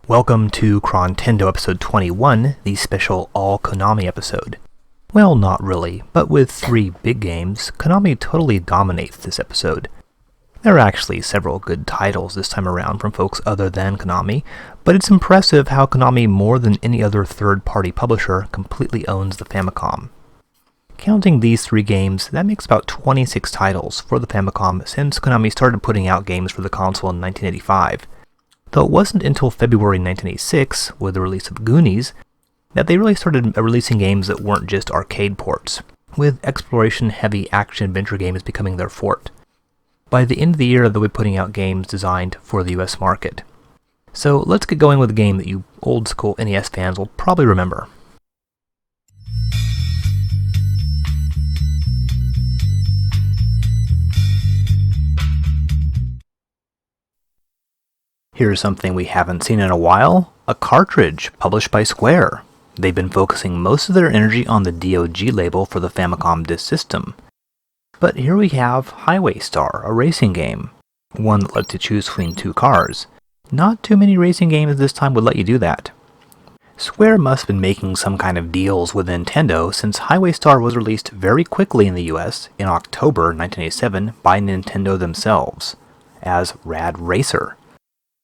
Welcome to Chrontendo episode 21, the special all Konami episode. Well, not really, but with 3 big games, Konami totally dominates this episode. There are actually several good titles this time around from folks other than Konami, but it's impressive how Konami more than any other third-party publisher completely owns the Famicom. Counting these 3 games, that makes about 26 titles for the Famicom since Konami started putting out games for the console in 1985. Though it wasn't until February 1986, with the release of Goonies, that they really started releasing games that weren't just arcade ports, with exploration-heavy action-adventure games becoming their forte. By the end of the year, they'll be putting out games designed for the US market. So let's get going with a game that you old-school NES fans will probably remember. Here's something we haven't seen in a while, a cartridge published by Square. They've been focusing most of their energy on the DOG label for the Famicom Disk System. But here we have Highway Star, a racing game, one that lets you choose between 2 cars. Not too many racing games this time would let you do that. Square must have been making some kind of deals with Nintendo since Highway Star was released very quickly in the US in October 1987 by Nintendo themselves as Rad Racer.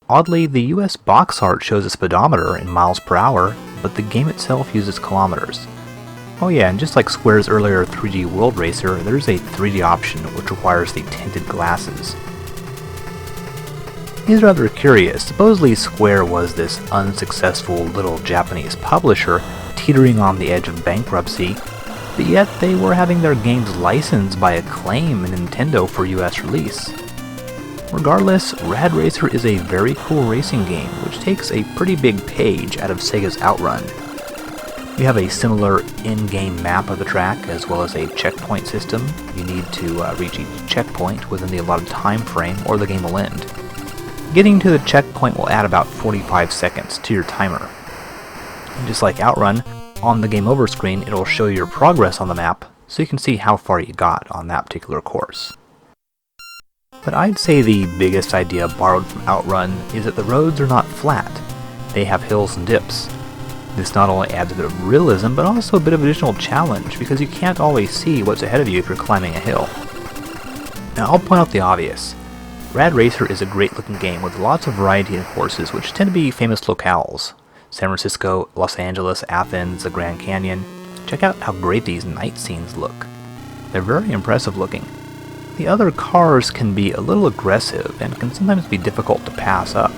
Oddly, the US box art shows a speedometer in miles per hour, but the game itself uses kilometers. Oh yeah, and just like Square's earlier 3D World Racer, there's a 3D option which requires the tinted glasses. It's rather curious. Supposedly Square was this unsuccessful little Japanese publisher teetering on the edge of bankruptcy, but yet they were having their games licensed by Acclaim and Nintendo for US release. Regardless, Rad Racer is a very cool racing game, which takes a pretty big page out of Sega's Outrun. We have a similar in-game map of the track, as well as a checkpoint system. You need to reach each checkpoint within the allotted time frame, or the game will end. Getting to the checkpoint will add about 45 seconds to your timer. And just like Outrun, on the Game Over screen, it'll show your progress on the map, so you can see how far you got on that particular course. But I'd say the biggest idea borrowed from Outrun is that the roads are not flat. They have hills and dips. This not only adds a bit of realism, but also a bit of additional challenge, because you can't always see what's ahead of you if you're climbing a hill. Now I'll point out the obvious. Rad Racer is a great looking game with lots of variety in courses, which tend to be famous locales. San Francisco, Los Angeles, Athens, the Grand Canyon. Check out how great these night scenes look. They're very impressive looking. The other cars can be a little aggressive and can sometimes be difficult to pass up.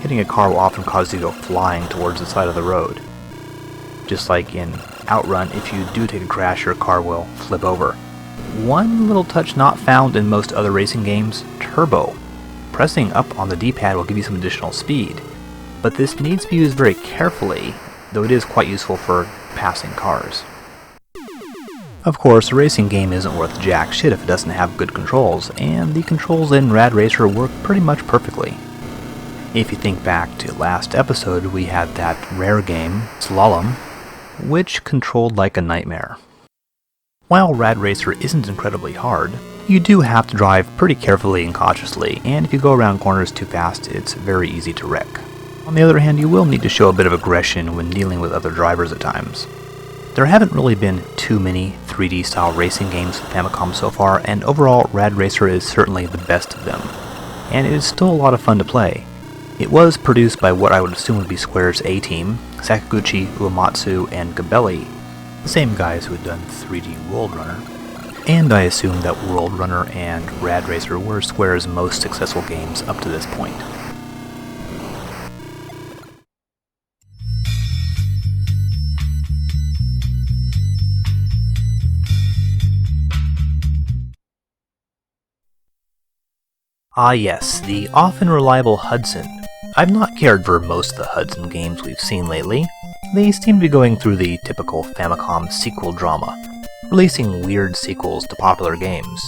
Hitting a car will often cause you to go flying towards the side of the road. Just like in Outrun, if you do take a crash, your car will flip over. One little touch not found in most other racing games, Turbo. Pressing up on the D-pad will give you some additional speed, but this needs to be used very carefully, though it is quite useful for passing cars. Of course, a racing game isn't worth jack shit if it doesn't have good controls, and the controls in Rad Racer work pretty much perfectly. If you think back to last episode, we had that rare game, Slalom, which controlled like a nightmare. While Rad Racer isn't incredibly hard, you do have to drive pretty carefully and cautiously, and if you go around corners too fast, it's very easy to wreck. On the other hand, you will need to show a bit of aggression when dealing with other drivers at times. There haven't really been too many 3D style racing games for Famicom so far, and overall Rad Racer is certainly the best of them. And it is still a lot of fun to play. It was produced by what I would assume would be Square's A-team, Sakaguchi, Uematsu, and Gabelli, the same guys who had done 3D World Runner. And I assume that World Runner and Rad Racer were Square's most successful games up to this point. Ah yes, the often reliable Hudson. I've not cared for most of the Hudson games we've seen lately. They seem to be going through the typical Famicom sequel drama, releasing weird sequels to popular games.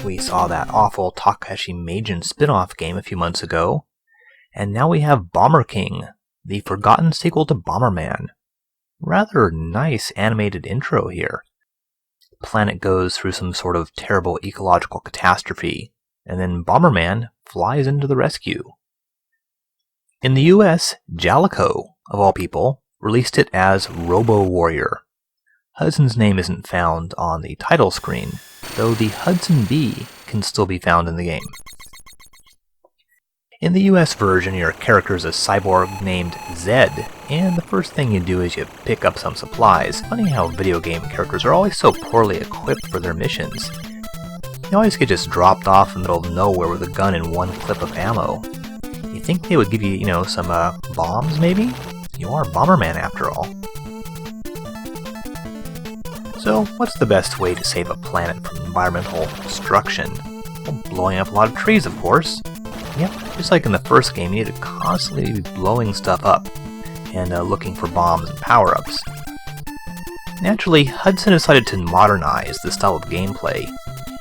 We saw that awful Takashi Meijin spin-off game a few months ago, and now we have Bomber King, the forgotten sequel to Bomberman. Rather nice animated intro here. The planet goes through some sort of terrible ecological catastrophe, and then Bomberman flies into the rescue. In the US, Jalico, of all people, released it as RoboWarrior. Hudson's name isn't found on the title screen, though the Hudson B can still be found in the game. In the US version, your character is a cyborg named Zed, and the first thing you do is you pick up some supplies. Funny how video game characters are always so poorly equipped for their missions. You always get just dropped off in the middle of nowhere with a gun and one clip of ammo. You think they would give you, some bombs maybe? You are Bomberman after all. So, what's the best way to save a planet from environmental destruction? Well, blowing up a lot of trees, of course. Yep, just like in the first game, you need to constantly be blowing stuff up and looking for bombs and power-ups. Naturally, Hudson decided to modernize the style of gameplay.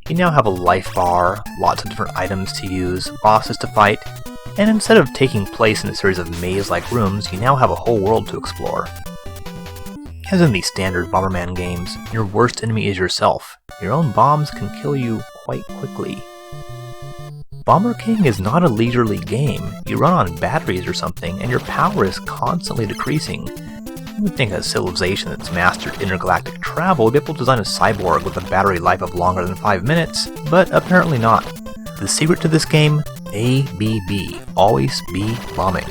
You now have a life bar, lots of different items to use, bosses to fight, and instead of taking place in a series of maze-like rooms, you now have a whole world to explore. As in the standard Bomberman games, your worst enemy is yourself. Your own bombs can kill you quite quickly. Bomber King is not a leisurely game. You run on batteries or something, and your power is constantly decreasing. You would think a civilization that's mastered intergalactic travel would be able to design a cyborg with a battery life of longer than 5 minutes, but apparently not. The secret to this game? ABB. Always be bombing.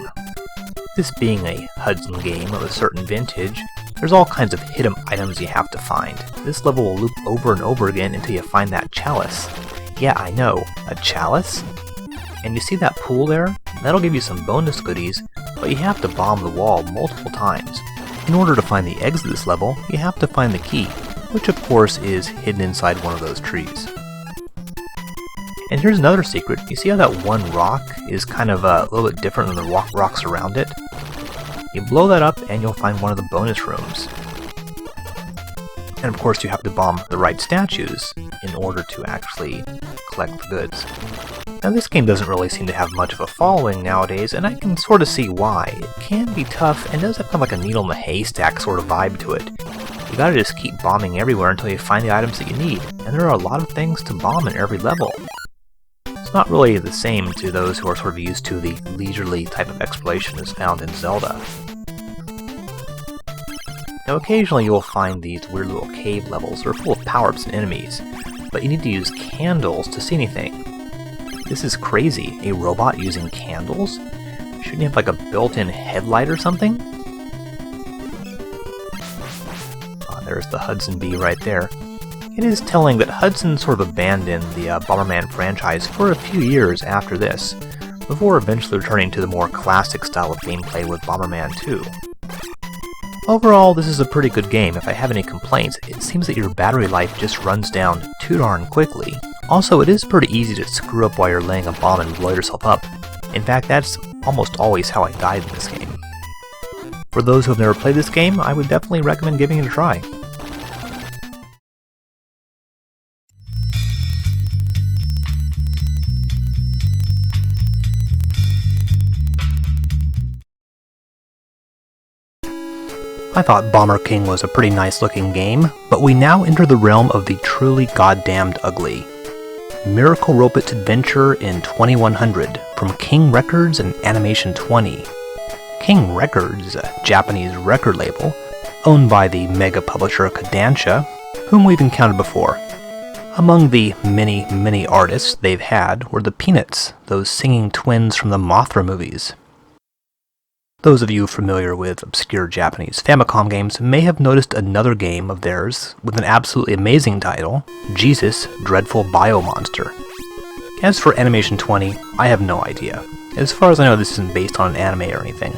This being a Hudson game of a certain vintage, there's all kinds of hidden items you have to find. This level will loop over and over again until you find that chalice. Yeah, I know, a chalice? And you see that pool there? That'll give you some bonus goodies, but you have to bomb the wall multiple times. In order to find the exit of this level, you have to find the key, which of course is hidden inside one of those trees. And here's another secret. You see how that one rock is kind of a little bit different than the rocks around it? You blow that up and you'll find one of the bonus rooms. And of course you have to bomb the right statues in order to actually collect the goods. Now this game doesn't really seem to have much of a following nowadays, and I can sort of see why. It can be tough and does have kind of like a needle in the haystack sort of vibe to it. You gotta just keep bombing everywhere until you find the items that you need, and there are a lot of things to bomb in every level. It's not really the same to those who are sort of used to the leisurely type of exploration as found in Zelda. Now occasionally you'll find these weird little cave levels that are full of power-ups and enemies, but you need to use candles to see anything. This is crazy, a robot using candles? Shouldn't you have like a built-in headlight or something? There's the Hudson B right there. It is telling that Hudson sort of abandoned the Bomberman franchise for a few years after this, before eventually returning to the more classic style of gameplay with Bomberman 2. Overall, this is a pretty good game. If I have any complaints, it seems that your battery life just runs down too darn quickly. Also, it is pretty easy to screw up while you're laying a bomb and blow yourself up. In fact, that's almost always how I died in this game. For those who have never played this game, I would definitely recommend giving it a try. I thought Bomber King was a pretty nice looking game, but we now enter the realm of the truly goddamned ugly. Miracle Ropit's Adventure in 2100 from King Records and Animation 20. King Records is a Japanese record label owned by the mega publisher Kodansha, whom we've encountered before. Among the many artists they've had were the Peanuts, those singing twins from the Mothra movies. Those of you familiar with obscure Japanese Famicom games may have noticed another game of theirs with an absolutely amazing title, Jesus Dreadful Biomonster. As for Animation 20, I have no idea. As far as I know, this isn't based on an anime or anything.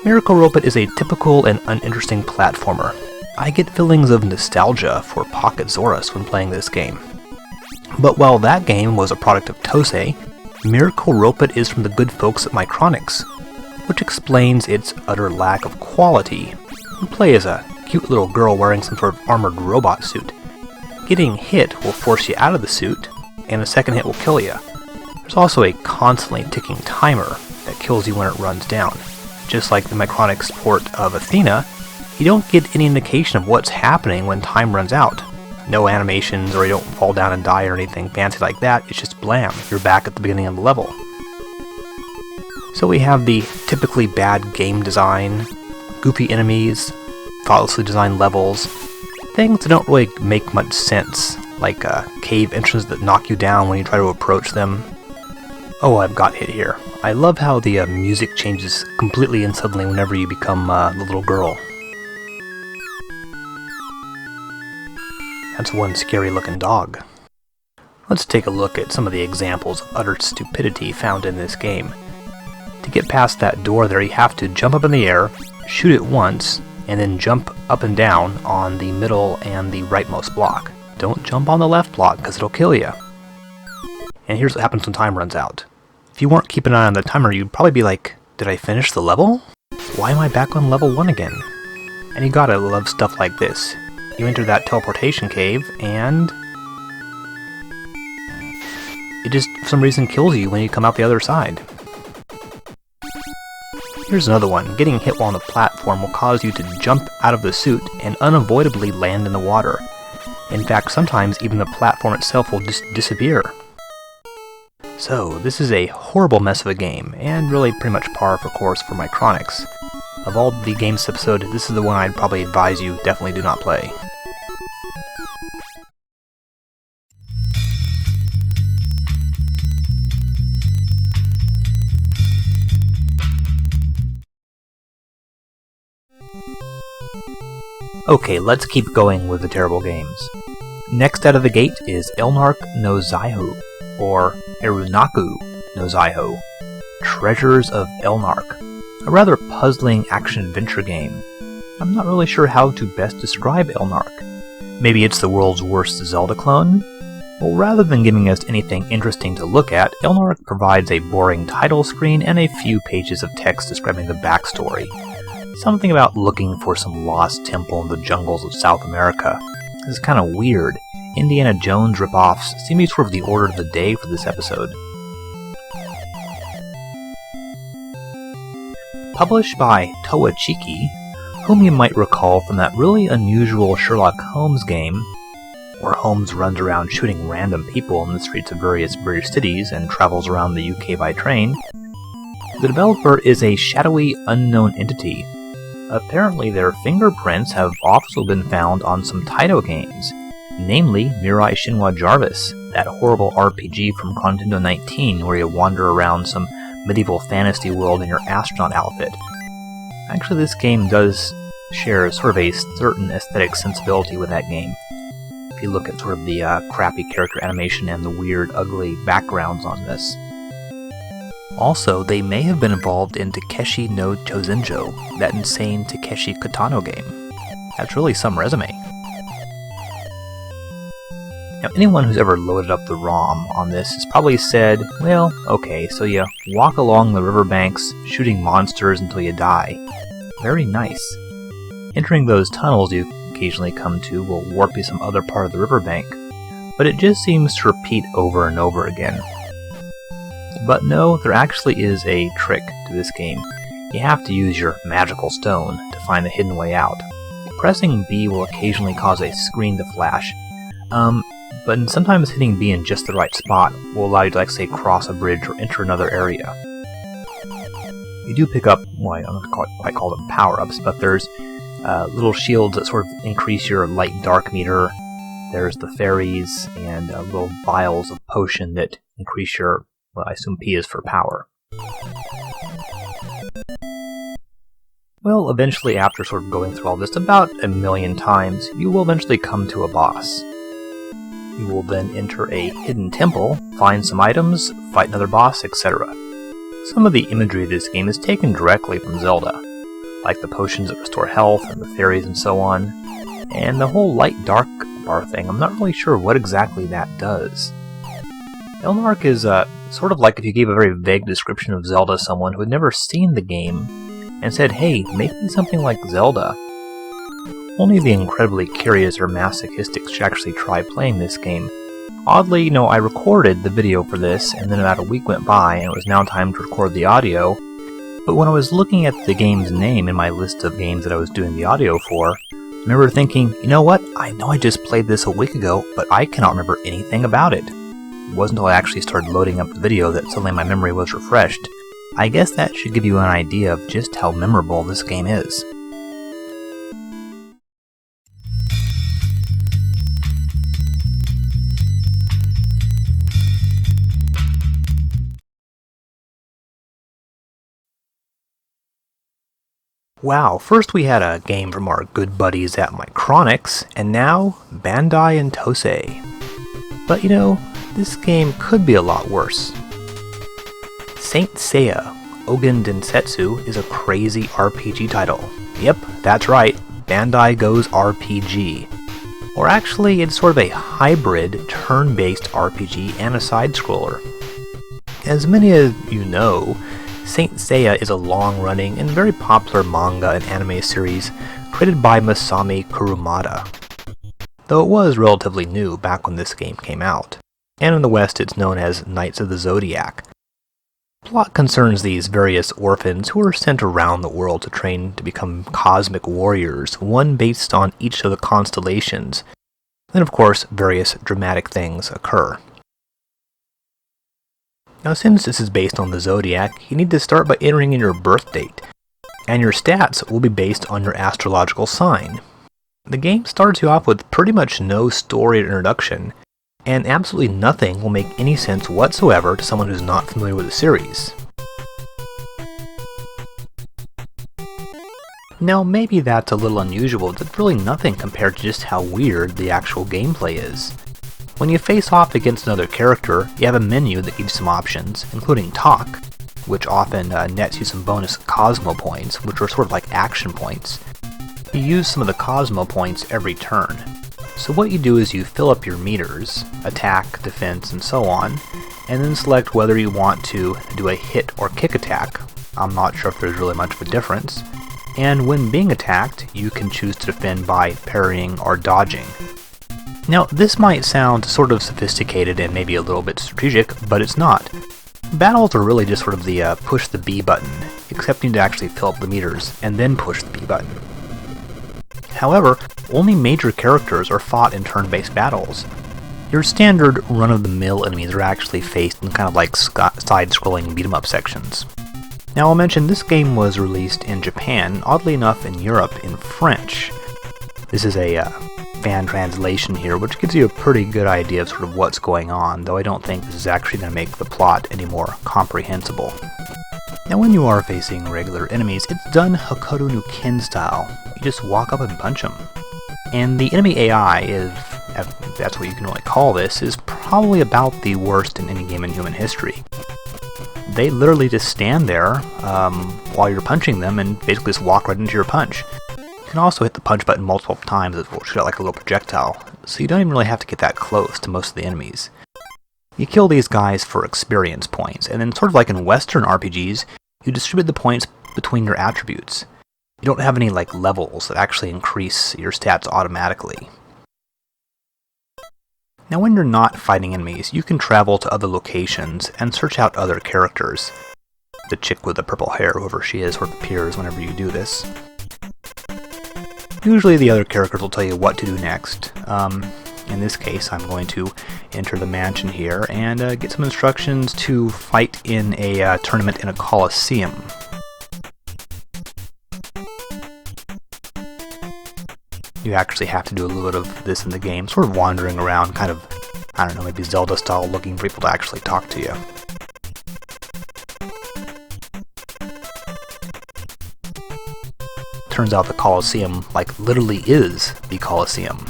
Miracle Ropit is a typical and uninteresting platformer. I get feelings of nostalgia for Pocket Zorus when playing this game. But while that game was a product of Tosei, Miracle Ropit is from the good folks at Micronix, which explains its utter lack of quality. You play as a cute little girl wearing some sort of armored robot suit. Getting hit will force you out of the suit, and a second hit will kill you. There's also a constantly ticking timer that kills you when it runs down. Just like the Micronix port of Athena, you don't get any indication of what's happening when time runs out. No animations, or you don't fall down and die or anything fancy like that. It's just blam, you're back at the beginning of the level. So we have the typically bad game design, goofy enemies, thoughtlessly designed levels, things that don't really make much sense, like cave entrances that knock you down when you try to approach them. Oh, I've got hit here. I love how the music changes completely and suddenly whenever you become the little girl. That's one scary looking dog. Let's take a look at some of the examples of utter stupidity found in this game. To get past that door there, you have to jump up in the air, shoot it once, and then jump up and down on the middle and the rightmost block. Don't jump on the left block because it'll kill you. And here's what happens when time runs out. If you weren't keeping an eye on the timer, you'd probably be like, did I finish the level? Why am I back on level 1 again? And you gotta love stuff like this. You enter that teleportation cave, and it just, for some reason, kills you when you come out the other side. Here's another one. Getting hit while on the platform will cause you to jump out of the suit and unavoidably land in the water. In fact, sometimes even the platform itself will just disappear. So, this is a horrible mess of a game, and really pretty much par for course for my Chronics. Of all the games this episode, this is the one I'd probably advise you definitely do not play. Okay, let's keep going with the terrible games. Next out of the gate is Elnark no Zaihou, or Erunaku no Zaihou, Treasures of Elnark, a rather puzzling action-adventure game. I'm not really sure how to best describe Elnark. Maybe it's the world's worst Zelda clone? Well, rather than giving us anything interesting to look at, Elnark provides a boring title screen and a few pages of text describing the backstory. Something about looking for some lost temple in the jungles of South America. This is kind of weird. Indiana Jones ripoffs seem to be sort of the order of the day for this episode. Published by Towa-Chiki, whom you might recall from that really unusual Sherlock Holmes game, where Holmes runs around shooting random people in the streets of various British cities and travels around the UK by train. The developer is a shadowy, unknown entity. Apparently their fingerprints have also been found on some Taito games, namely Mirai Shinwa Jarvis, that horrible RPG from Chrontendo 19 where you wander around some medieval fantasy world in your astronaut outfit. Actually, this game does share sort of a certain aesthetic sensibility with that game. If you look at sort of the crappy character animation and the weird, ugly backgrounds on this. Also, they may have been involved in Takeshi no Chozenjo, that insane Takeshi Kitano game. That's really some resume. Now, anyone who's ever loaded up the ROM on this has probably said, well, okay, so you walk along the riverbanks, shooting monsters until you die. Very nice. Entering those tunnels you occasionally come to will warp you some other part of the riverbank, but it just seems to repeat over and over again. But no, there actually is a trick to this game. You have to use your magical stone to find the hidden way out. Pressing B will occasionally cause a screen to flash, but sometimes hitting B in just the right spot will allow you to, like, say, cross a bridge or enter another area. You do pick up, well, I don't quite call them power-ups, but there's little shields that sort of increase your light-dark meter. There's the fairies, and little vials of potion that increase your, well, I assume P is for power. Well, eventually, after sort of going through all this about 1,000,000 times, you will eventually come to a boss. You will then enter a hidden temple, find some items, fight another boss, etc. Some of the imagery of this game is taken directly from Zelda, like the potions that restore health and the fairies and so on, and the whole light-dark bar thing, I'm not really sure what exactly that does. Elnark is sort of like if you gave a very vague description of Zelda to someone who had never seen the game and said, hey, make me something like Zelda. Only the incredibly curious or masochistic should actually try playing this game. Oddly, I recorded the video for this, and then about a week went by, and it was now time to record the audio, but when I was looking at the game's name in my list of games that I was doing the audio for, I remember thinking, you know what, I know I just played this a week ago, but I cannot remember anything about it. It wasn't until I actually started loading up the video that suddenly my memory was refreshed. I guess that should give you an idea of just how memorable this game is. Wow, first we had a game from our good buddies at Micronix, and now Bandai and Tosei. But you know, this game could be a lot worse. Saint Seiya Ogen Densetsu is a crazy RPG title. Yep, that's right, Bandai goes RPG. Or actually, it's sort of a hybrid turn-based RPG and a side-scroller. As many of you know, Saint Seiya is a long-running and very popular manga and anime series created by Masami Kurumada, though it was relatively new back when this game came out, and in the West it's known as Knights of the Zodiac. Plot concerns these various orphans who are sent around the world to train to become cosmic warriors, one based on each of the constellations. Then of course, various dramatic things occur. Now since this is based on the Zodiac, you need to start by entering in your birth date, and your stats will be based on your astrological sign. The game starts you off with pretty much no story or introduction, and absolutely nothing will make any sense whatsoever to someone who's not familiar with the series. Now maybe that's a little unusual, but really nothing compared to just how weird the actual gameplay is. When you face off against another character, you have a menu that gives some options, including talk, which often nets you some bonus Cosmo points, which are sort of like action points. You use some of the Cosmo points every turn. So what you do is you fill up your meters, attack, defense, and so on, and then select whether you want to do a hit or kick attack. I'm not sure if there's really much of a difference. And when being attacked, you can choose to defend by parrying or dodging. Now, this might sound sort of sophisticated and maybe a little bit strategic, but it's not. Battles are really just sort of the push the B button, except you need to actually fill up the meters and then push the B button. However, only major characters are fought in turn-based battles. Your standard run-of-the-mill enemies are actually faced in kind of like side-scrolling beat-em-up sections. Now I'll mention this game was released in Japan, oddly enough in Europe in French. This is a fan translation here, which gives you a pretty good idea of sort of what's going on, though I don't think this is actually going to make the plot any more comprehensible. Now when you are facing regular enemies, it's done Hokuto no Ken style. You just walk up and punch them. And the enemy AI, if that's what you can really call this, is probably about the worst in any game in human history. They literally just stand there while you're punching them and basically just walk right into your punch. You can also hit the punch button multiple times, it will shoot out like a little projectile, so you don't even really have to get that close to most of the enemies. You kill these guys for experience points, and then sort of like in Western RPGs, you distribute the points between your attributes. You don't have any like levels that actually increase your stats automatically. Now when you're not fighting enemies, you can travel to other locations and search out other characters. The chick with the purple hair, whoever she is, sort of appears whenever you do this. Usually the other characters will tell you what to do next. In this case, I'm going to enter the mansion here and get some instructions to fight in a tournament in a coliseum. You actually have to do a little bit of this in the game, sort of wandering around, kind of, I don't know, maybe Zelda style, looking for people to actually talk to you. Turns out the Coliseum, like, literally is the Coliseum.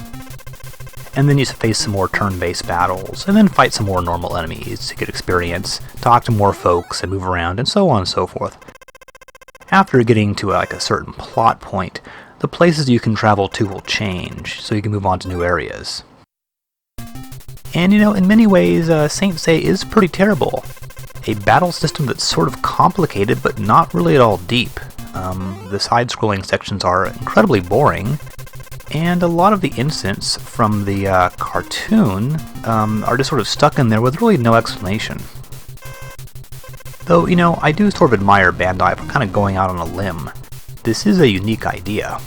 And then you face some more turn-based battles, and then fight some more normal enemies to get experience, talk to more folks, and move around, and so on and so forth. After getting to like a certain plot point, the places you can travel to will change, so you can move on to new areas. And you know, in many ways, Saint Seiya is pretty terrible. A battle system that's sort of complicated, but not really at all deep. The side-scrolling sections are incredibly boring, and a lot of the incidents from the cartoon are just sort of stuck in there with really no explanation. Though, you know, I do sort of admire Bandai for kind of going out on a limb. This is a unique idea.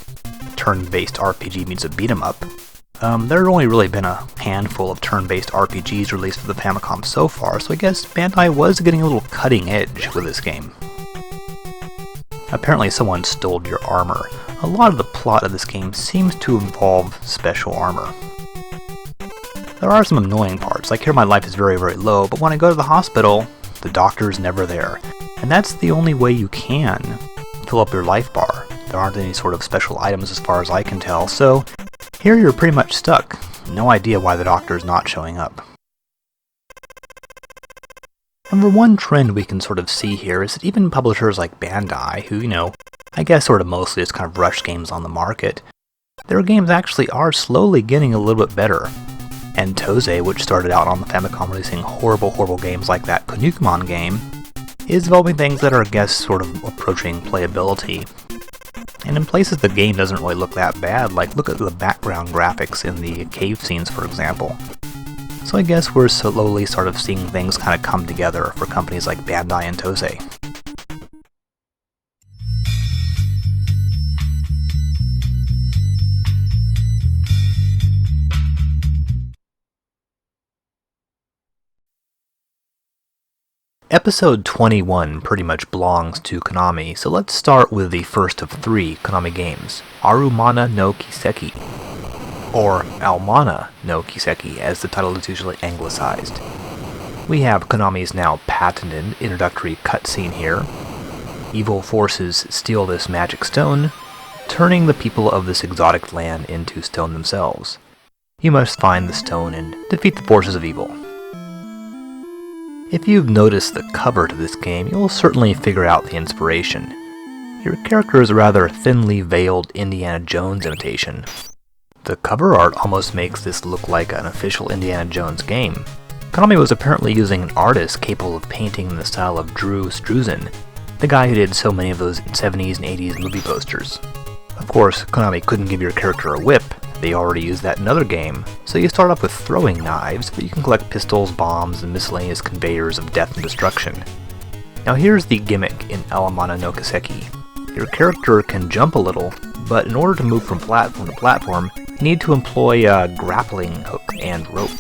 Turn-based RPG means a beat-em-up. There have only really been a handful of turn-based RPGs released for the Famicom so far, so I guess Bandai was getting a little cutting edge with this game. Apparently someone stole your armor. A lot of the plot of this game seems to involve special armor. There are some annoying parts, like here my life is very, very low, but when I go to the hospital, the doctor's never there. And that's the only way you can fill up your life bar. There aren't any sort of special items as far as I can tell, so here you're pretty much stuck. No idea why the doctor's not showing up. However, one trend we can sort of see here is that even publishers like Bandai, who, I guess sort of mostly just kind of rush games on the market, their games actually are slowly getting a little bit better. And Toze, which started out on the Famicom releasing horrible, horrible games like that Koumon game, is developing things that are, I guess, sort of approaching playability. And in places the game doesn't really look that bad, like look at the background graphics in the cave scenes, for example. So I guess we're slowly sort of seeing things kind of come together for companies like Bandai and Toze. Episode 21 pretty much belongs to Konami, so let's start with the first of 3 Konami games, Almana no Kiseki, or Almana no Kiseki as the title is usually anglicized. We have Konami's now patented introductory cutscene here. Evil forces steal this magic stone, turning the people of this exotic land into stone themselves. You must find the stone and defeat the forces of evil. If you've noticed the cover to this game, you'll certainly figure out the inspiration. Your character is a rather thinly veiled Indiana Jones imitation. The cover art almost makes this look like an official Indiana Jones game. Konami was apparently using an artist capable of painting in the style of Drew Struzan, the guy who did so many of those 70s and 80s movie posters. Of course, Konami couldn't give your character a whip. They already used that in another game, so you start off with throwing knives, but you can collect pistols, bombs, and miscellaneous conveyors of death and destruction. Now here's the gimmick in Almana no Kiseki. Your character can jump a little, but in order to move from platform to platform, you need to employ a grappling hook and rope.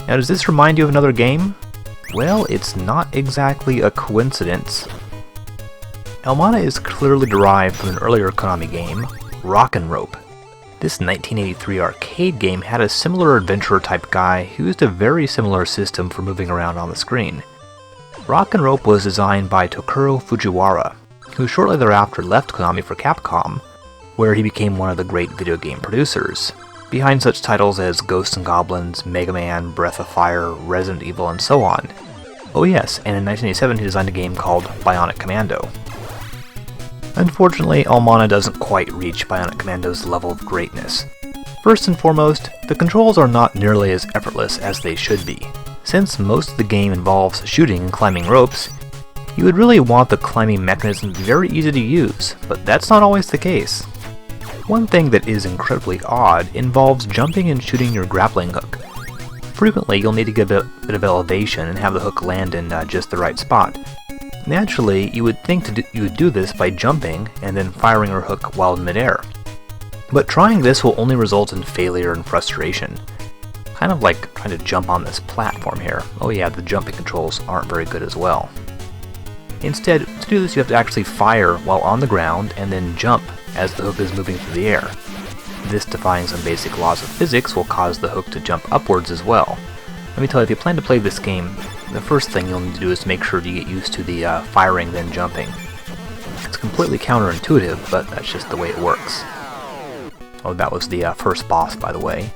Now does this remind you of another game? Well, it's not exactly a coincidence. Almana is clearly derived from an earlier Konami game, Rock and Rope. This 1983 arcade game had a similar adventurer-type guy who used a very similar system for moving around on the screen. Rock and Rope was designed by Tokuro Fujiwara, who shortly thereafter left Konami for Capcom, where he became one of the great video game producers, behind such titles as Ghosts and Goblins, Mega Man, Breath of Fire, Resident Evil, and so on. Oh yes, and in 1987 he designed a game called Bionic Commando. Unfortunately, Almana doesn't quite reach Bionic Commando's level of greatness. First and foremost, the controls are not nearly as effortless as they should be. Since most of the game involves shooting and climbing ropes, you would really want the climbing mechanism to be very easy to use, but that's not always the case. One thing that is incredibly odd involves jumping and shooting your grappling hook. Frequently, you'll need to get a bit of elevation and have the hook land in just the right spot. Naturally, you would think you would do this by jumping and then firing your hook while in midair. But trying this will only result in failure and frustration. Kind of like trying to jump on this platform here. Oh yeah, the jumping controls aren't very good as well. Instead, to do this you have to actually fire while on the ground and then jump as the hook is moving through the air. This, defying some basic laws of physics, will cause the hook to jump upwards as well. Let me tell you, if you plan to play this game, the first thing you'll need to do is make sure you get used to the firing then jumping. It's completely counterintuitive, but that's just the way it works. Oh, that was the first boss, by the way.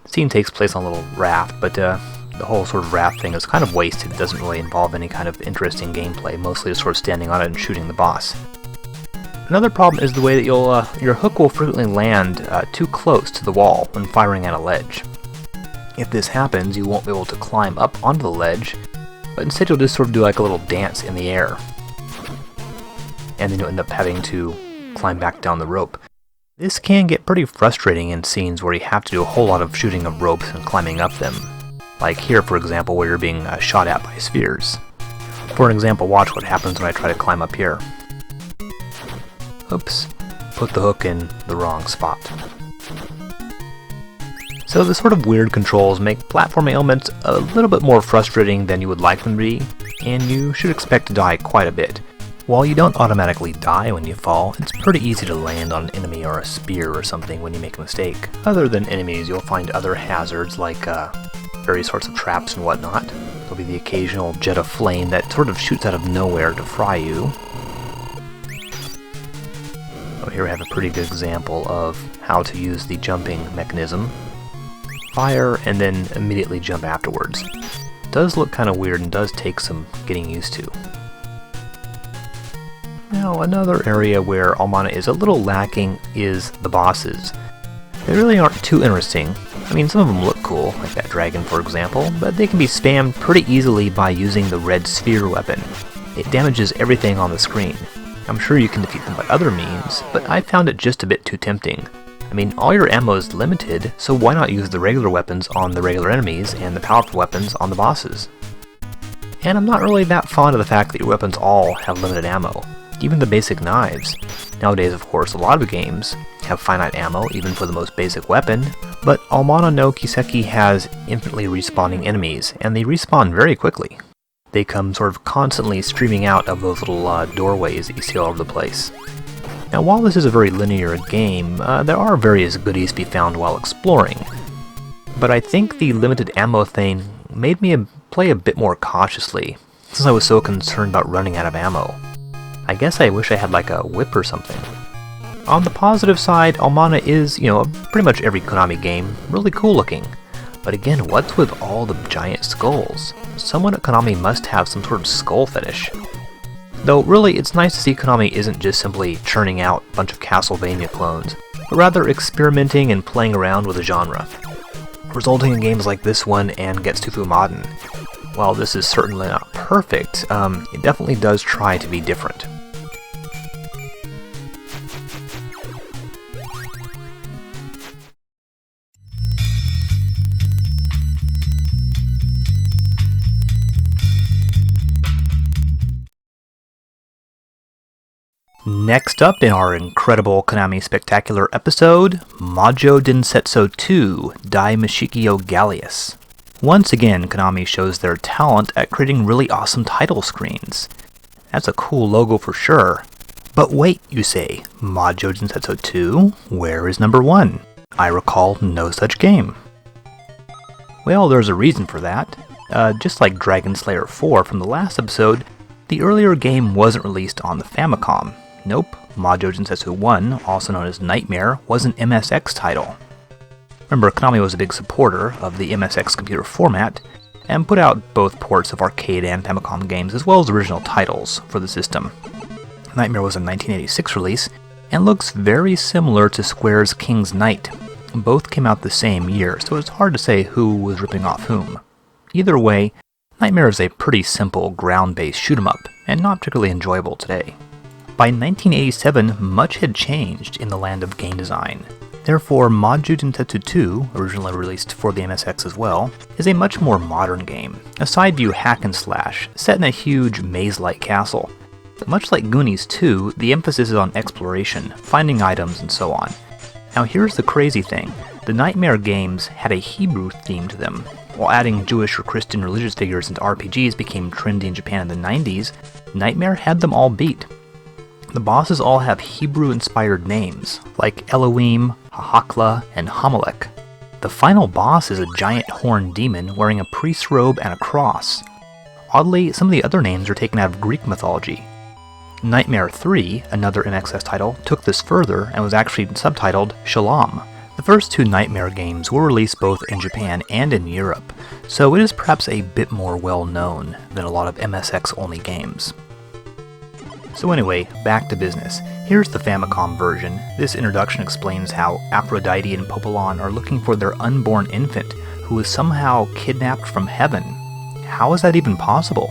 The scene takes place on a little raft, but the whole sort of raft thing is kind of wasted. It doesn't really involve any kind of interesting gameplay, mostly just sort of standing on it and shooting the boss. Another problem is the way that your hook will frequently land too close to the wall when firing at a ledge. If this happens, you won't be able to climb up onto the ledge, but instead you'll just sort of do like a little dance in the air. And then you'll end up having to climb back down the rope. This can get pretty frustrating in scenes where you have to do a whole lot of shooting of ropes and climbing up them. Like here, for example, where you're being shot at by spheres. For an example, watch what happens when I try to climb up here. Oops, put the hook in the wrong spot. So the sort of weird controls make platforming elements a little bit more frustrating than you would like them to be, and you should expect to die quite a bit. While you don't automatically die when you fall, it's pretty easy to land on an enemy or a spear or something when you make a mistake. Other than enemies, you'll find other hazards like various sorts of traps and whatnot. There'll be the occasional jet of flame that sort of shoots out of nowhere to fry you. Oh, here we have a pretty good example of how to use the jumping mechanism. Fire and then immediately jump afterwards. It does look kind of weird and does take some getting used to. Now, another area where Almana is a little lacking is the bosses. They really aren't too interesting. I mean, some of them look cool, like that dragon for example, but they can be spammed pretty easily by using the red sphere weapon. It damages everything on the screen. I'm sure you can defeat them by other means, but I found it just a bit too tempting. I mean, all your ammo is limited, so why not use the regular weapons on the regular enemies and the powerful weapons on the bosses? And I'm not really that fond of the fact that your weapons all have limited ammo. Even the basic knives. Nowadays, of course, a lot of games have finite ammo, even for the most basic weapon, but Almana no Kiseki has infinitely respawning enemies, and they respawn very quickly. They come sort of constantly streaming out of those little doorways that you see all over the place. Now, while this is a very linear game, there are various goodies to be found while exploring, but I think the limited ammo thing made me play a bit more cautiously, since I was so concerned about running out of ammo. I guess I wish I had like a whip or something. On the positive side, Almana is, pretty much every Konami game, really cool looking. But again, what's with all the giant skulls? Someone at Konami must have some sort of skull fetish. Though really, it's nice to see Konami isn't just simply churning out a bunch of Castlevania clones, but rather experimenting and playing around with the genre, resulting in games like this one and Getsufu Modern. While this is certainly not perfect, it definitely does try to be different. Next up in our incredible Konami Spectacular episode, Majou Densetsu 2, Daimashikyou Galious. Once again, Konami shows their talent at creating really awesome title screens. That's a cool logo for sure. But wait, you say, Majou Densetsu 2? Where is number 1? I recall no such game. Well, there's a reason for that. Just like Dragon Slayer 4 from the last episode, the earlier game wasn't released on the Famicom. Nope, Majou Densetsu 1, also known as Nightmare, was an MSX title. Remember, Konami was a big supporter of the MSX computer format, and put out both ports of arcade and Famicom games as well as original titles for the system. Nightmare was a 1986 release, and looks very similar to Square's King's Knight. Both came out the same year, so it's hard to say who was ripping off whom. Either way, Nightmare is a pretty simple ground-based shoot-'em-up, and not particularly enjoyable today. By 1987, much had changed in the land of game design. Therefore, Majou Densetsu 2, originally released for the MSX as well, is a much more modern game, a side-view hack-and-slash set in a huge maze-like castle. But much like Goonies 2, the emphasis is on exploration, finding items, and so on. Now here's the crazy thing, the Nightmare games had a Hebrew theme to them. While adding Jewish or Christian religious figures into RPGs became trendy in Japan in the 90s, Nightmare had them all beat. The bosses all have Hebrew-inspired names, like Elohim, Hahakla, and Hamalek. The final boss is a giant horned demon wearing a priest's robe and a cross. Oddly, some of the other names are taken out of Greek mythology. Nightmare 3, another MXS title, took this further and was actually subtitled Shalom. The first two Nightmare games were released both in Japan and in Europe, so it is perhaps a bit more well-known than a lot of MSX-only games. So anyway, back to business. Here's the Famicom version. This introduction explains how Aphrodite and Popolon are looking for their unborn infant, who is somehow kidnapped from heaven. How is that even possible?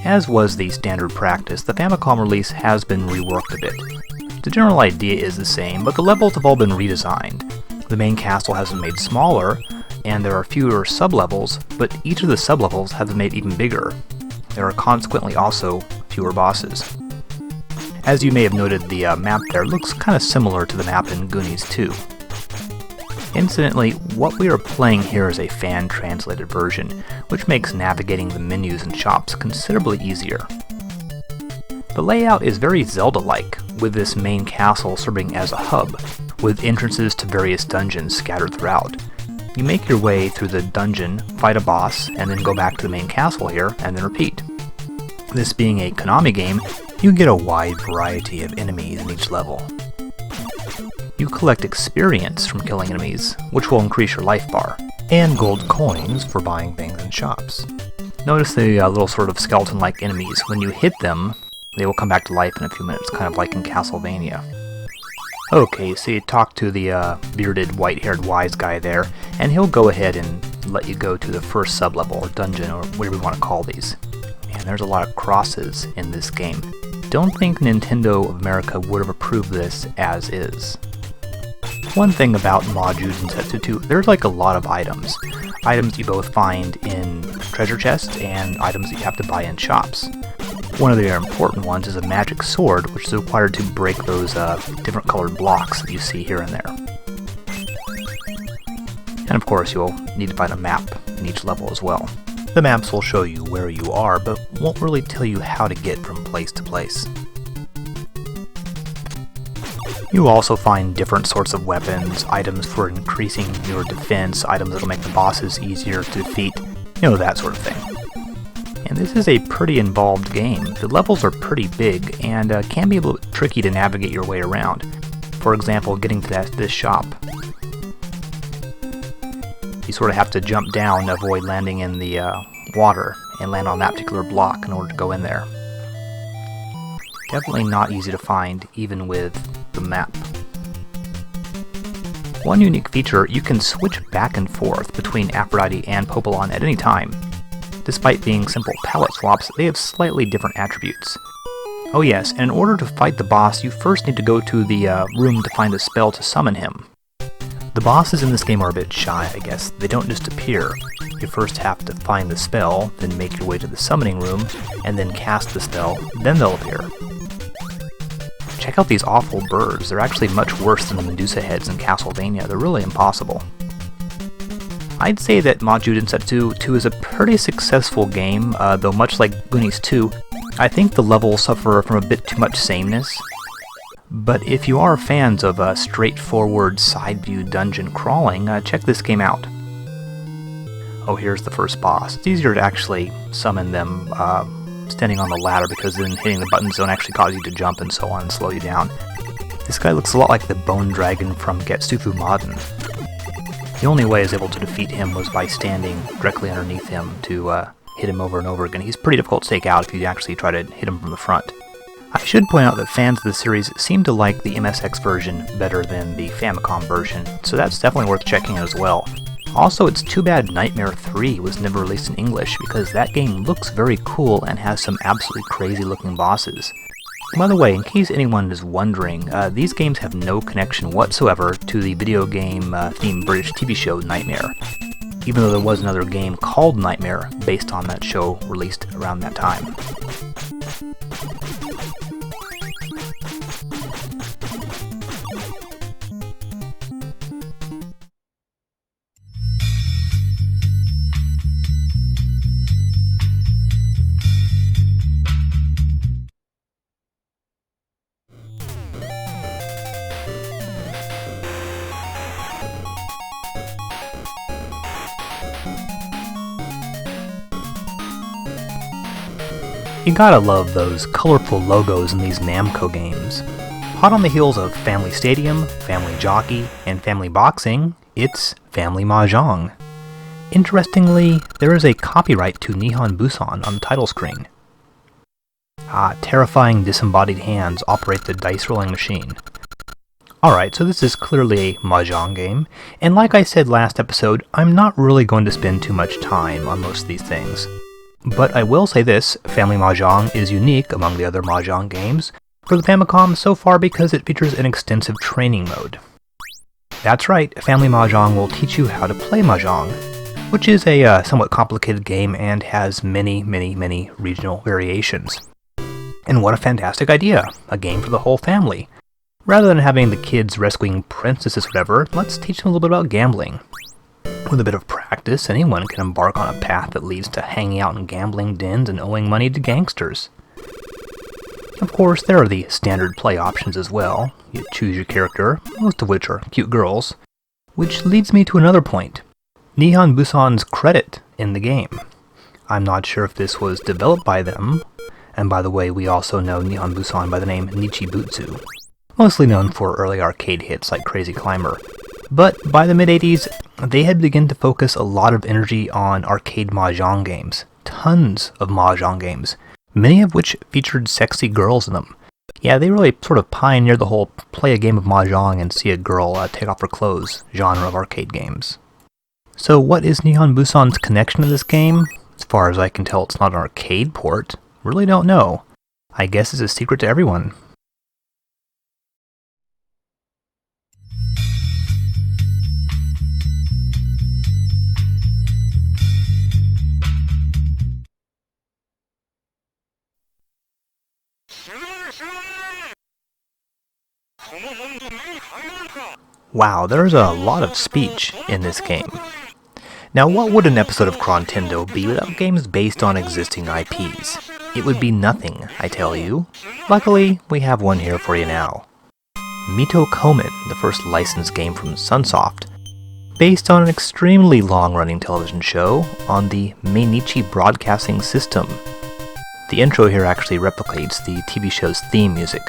As was the standard practice, the Famicom release has been reworked a bit. The general idea is the same, but the levels have all been redesigned. The main castle has been made smaller, and there are fewer sub-levels, but each of the sub-levels has been made even bigger. There are consequently also fewer bosses. As you may have noted, the map there looks kind of similar to the map in Goonies 2. Incidentally, what we are playing here is a fan-translated version, which makes navigating the menus and shops considerably easier. The layout is very Zelda-like, with this main castle serving as a hub, with entrances to various dungeons scattered throughout. You make your way through the dungeon, fight a boss, and then go back to the main castle here, and then repeat. This being a Konami game, you get a wide variety of enemies in each level. You collect experience from killing enemies, which will increase your life bar, and gold coins for buying things in shops. Notice the little sort of skeleton-like enemies. When you hit them, they will come back to life in a few minutes, kind of like in Castlevania. Okay, so you talk to the bearded, white-haired wise guy there, and he'll go ahead and let you go to the first sub-level, or dungeon, or whatever you want to call these. Man, there's a lot of crosses in this game. Don't think Nintendo of America would have approved this as is. One thing about Majou Densetsu 2, there's like a lot of items. Items you both find in treasure chests, and items that you have to buy in shops. One of the important ones is a magic sword, which is required to break those different colored blocks that you see here and there. And of course, you'll need to find a map in each level as well. The maps will show you where you are, but won't really tell you how to get from place to place. You also find different sorts of weapons, items for increasing your defense, items that'll make the bosses easier to defeat, that sort of thing. And this is a pretty involved game. The levels are pretty big, and can be a little bit tricky to navigate your way around. For example, getting to this shop. You sort of have to jump down to avoid landing in the water, and land on that particular block in order to go in there. Definitely not easy to find, even with the map. One unique feature, you can switch back and forth between Aphrodite and Popolon at any time. Despite being simple palette swaps, they have slightly different attributes. Oh yes, and in order to fight the boss, you first need to go to the room to find a spell to summon him. The bosses in this game are a bit shy, I guess. They don't just appear. You first have to find the spell, then make your way to the summoning room, and then cast the spell, then they'll appear. Check out these awful birds. They're actually much worse than the Medusa heads in Castlevania. They're really impossible. I'd say that Majou Densetsu 2 is a pretty successful game, though much like Goonies 2, I think the levels suffer from a bit too much sameness. But if you are fans of straightforward side-view dungeon crawling, check this game out. Oh, here's the first boss. It's easier to actually summon them standing on the ladder, because then hitting the buttons don't actually cause you to jump and so on and slow you down. This guy looks a lot like the Bone Dragon from Getsufu Maden. The only way I was able to defeat him was by standing directly underneath him to hit him over and over again. He's pretty difficult to take out if you actually try to hit him from the front. I should point out that fans of the series seem to like the MSX version better than the Famicom version, so that's definitely worth checking out as well. Also, it's too bad Nightmare 3 was never released in English, because that game looks very cool and has some absolutely crazy looking bosses. By the way, in case anyone is wondering, these games have no connection whatsoever to the video game themed British TV show Nightmare, even though there was another game called Nightmare based on that show released around that time. You gotta love those colorful logos in these Namco games. Hot on the heels of Family Stadium, Family Jockey, and Family Boxing, it's Family Mahjong. Interestingly, there is a copyright to Nihon Busan on the title screen. Terrifying disembodied hands operate the dice rolling machine. Alright, so this is clearly a Mahjong game, and like I said last episode, I'm not really going to spend too much time on most of these things. But I will say this, Family Mahjong is unique among the other Mahjong games for the Famicom so far because it features an extensive training mode. That's right, Family Mahjong will teach you how to play Mahjong, which is a somewhat complicated game and has many regional variations. And what a fantastic idea, a game for the whole family. Rather than having the kids rescuing princesses or whatever, let's teach them a little bit about gambling. With a bit of practice, anyone can embark on a path that leads to hanging out in gambling dens and owing money to gangsters. Of course, there are the standard play options as well. You choose your character, most of which are cute girls. Which leads me to another point. Nihon Busan's credit in the game. I'm not sure if this was developed by them, and by the way, we also know Nihon Busan by the name Nichibutsu, mostly known for early arcade hits like Crazy Climber. But by the mid-80s, they had begun to focus a lot of energy on arcade Mahjong games. Tons of Mahjong games, many of which featured sexy girls in them. Yeah, they really sort of pioneered the whole play a game of Mahjong and see a girl take off her clothes genre of arcade games. So what is Nihon Busan's connection to this game? As far as I can tell, it's not an arcade port. Really don't know. I guess it's a secret to everyone. Wow, there's a lot of speech in this game. Now, what would an episode of Chrontendo be without games based on existing IPs? It would be nothing, I tell you. Luckily, we have one here for you now. Mito Koumon, the first licensed game from Sunsoft, based on an extremely long-running television show on the Mainichi Broadcasting System. The intro here actually replicates the TV show's theme music.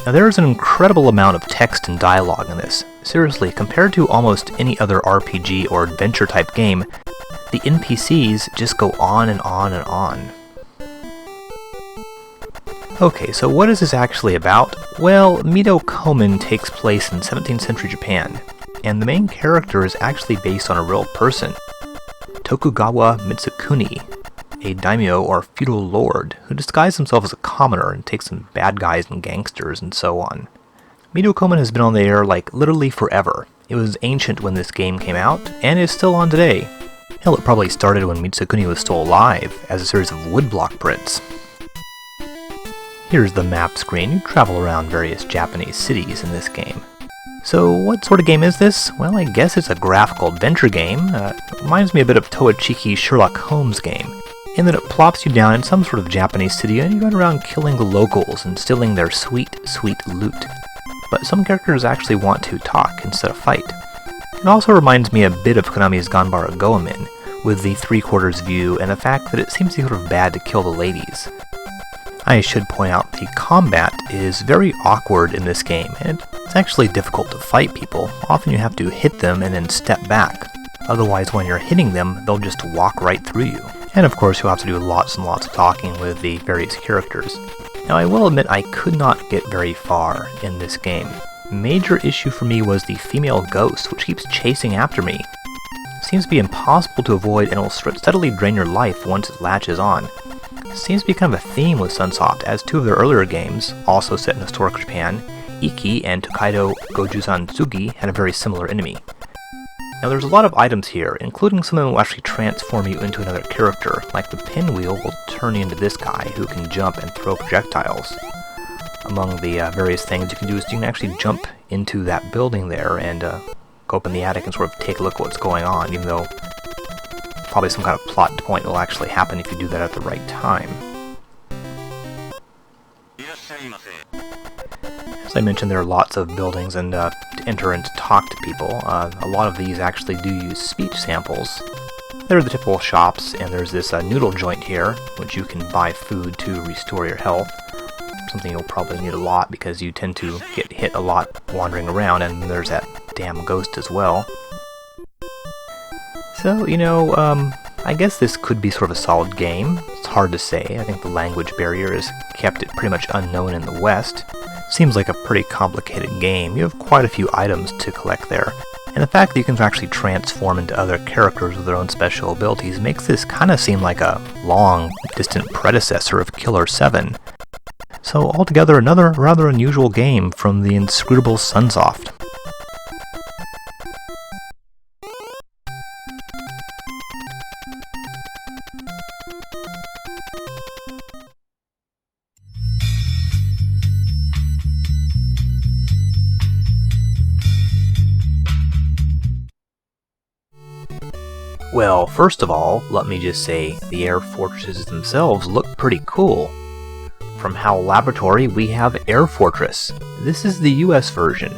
Now there is an incredible amount of text and dialogue in this. Seriously, compared to almost any other RPG or adventure type game, the NPCs just go on and on and on. Okay, so what is this actually about? Well, Mito Koumon takes place in 17th century Japan, and the main character is actually based on a real person, Tokugawa Mitsukuni, a daimyo or feudal lord who disguised himself as a commoner and takes some bad guys and gangsters and so on. Mito Koumon has been on the air like literally forever. It was ancient when this game came out, and is still on today. Hell, it probably started when Mitsukuni was still alive, as a series of woodblock prints. Here's the map screen. You travel around various Japanese cities in this game. So what sort of game is this? Well, I guess it's a graphical adventure game. It reminds me a bit of Toachiki's Sherlock Holmes game, in that it plops you down in some sort of Japanese city and you run around killing the locals and stealing their sweet, sweet loot. But some characters actually want to talk instead of fight. It also reminds me a bit of Konami's Ganbara Goemon, with the 3/4 view and the fact that it seems to be sort of bad to kill the ladies. I should point out the combat is very awkward in this game, and it's actually difficult to fight people. Often you have to hit them and then step back. Otherwise, when you're hitting them, they'll just walk right through you. And of course, you'll have to do lots and lots of talking with the various characters. Now, I will admit I could not get very far in this game. Major issue for me was the female ghost, which keeps chasing after me. It seems to be impossible to avoid and will steadily drain your life once it latches on. It seems to be kind of a theme with Sunsoft, as two of their earlier games, also set in historic Japan, Iki and Tokaido Gojuzan Tsugi, had a very similar enemy. Now there's a lot of items here, including some of them will actually transform you into another character, like the pinwheel will turn you into this guy who can jump and throw projectiles. Among the various things you can do is you can actually jump into that building there and go up in the attic and sort of take a look at what's going on, even though probably some kind of plot point will actually happen if you do that at the right time. As I mentioned, there are lots of buildings and to enter and to talk to people. A lot of these actually do use speech samples. There are the typical shops, and there's this noodle joint here, which you can buy food to restore your health. Something you'll probably need a lot because you tend to get hit a lot wandering around, and there's that damn ghost as well. So, I guess this could be sort of a solid game. It's hard to say. I think the language barrier has kept it pretty much unknown in the West. Seems like a pretty complicated game. You have quite a few items to collect there. And the fact that you can actually transform into other characters with their own special abilities makes this kind of seem like a long, distant predecessor of Killer 7. So altogether, another rather unusual game from the inscrutable Sunsoft. Well, first of all, let me just say the air fortresses themselves look pretty cool. From HAL Laboratory, we have Air Fortress. This is the US version.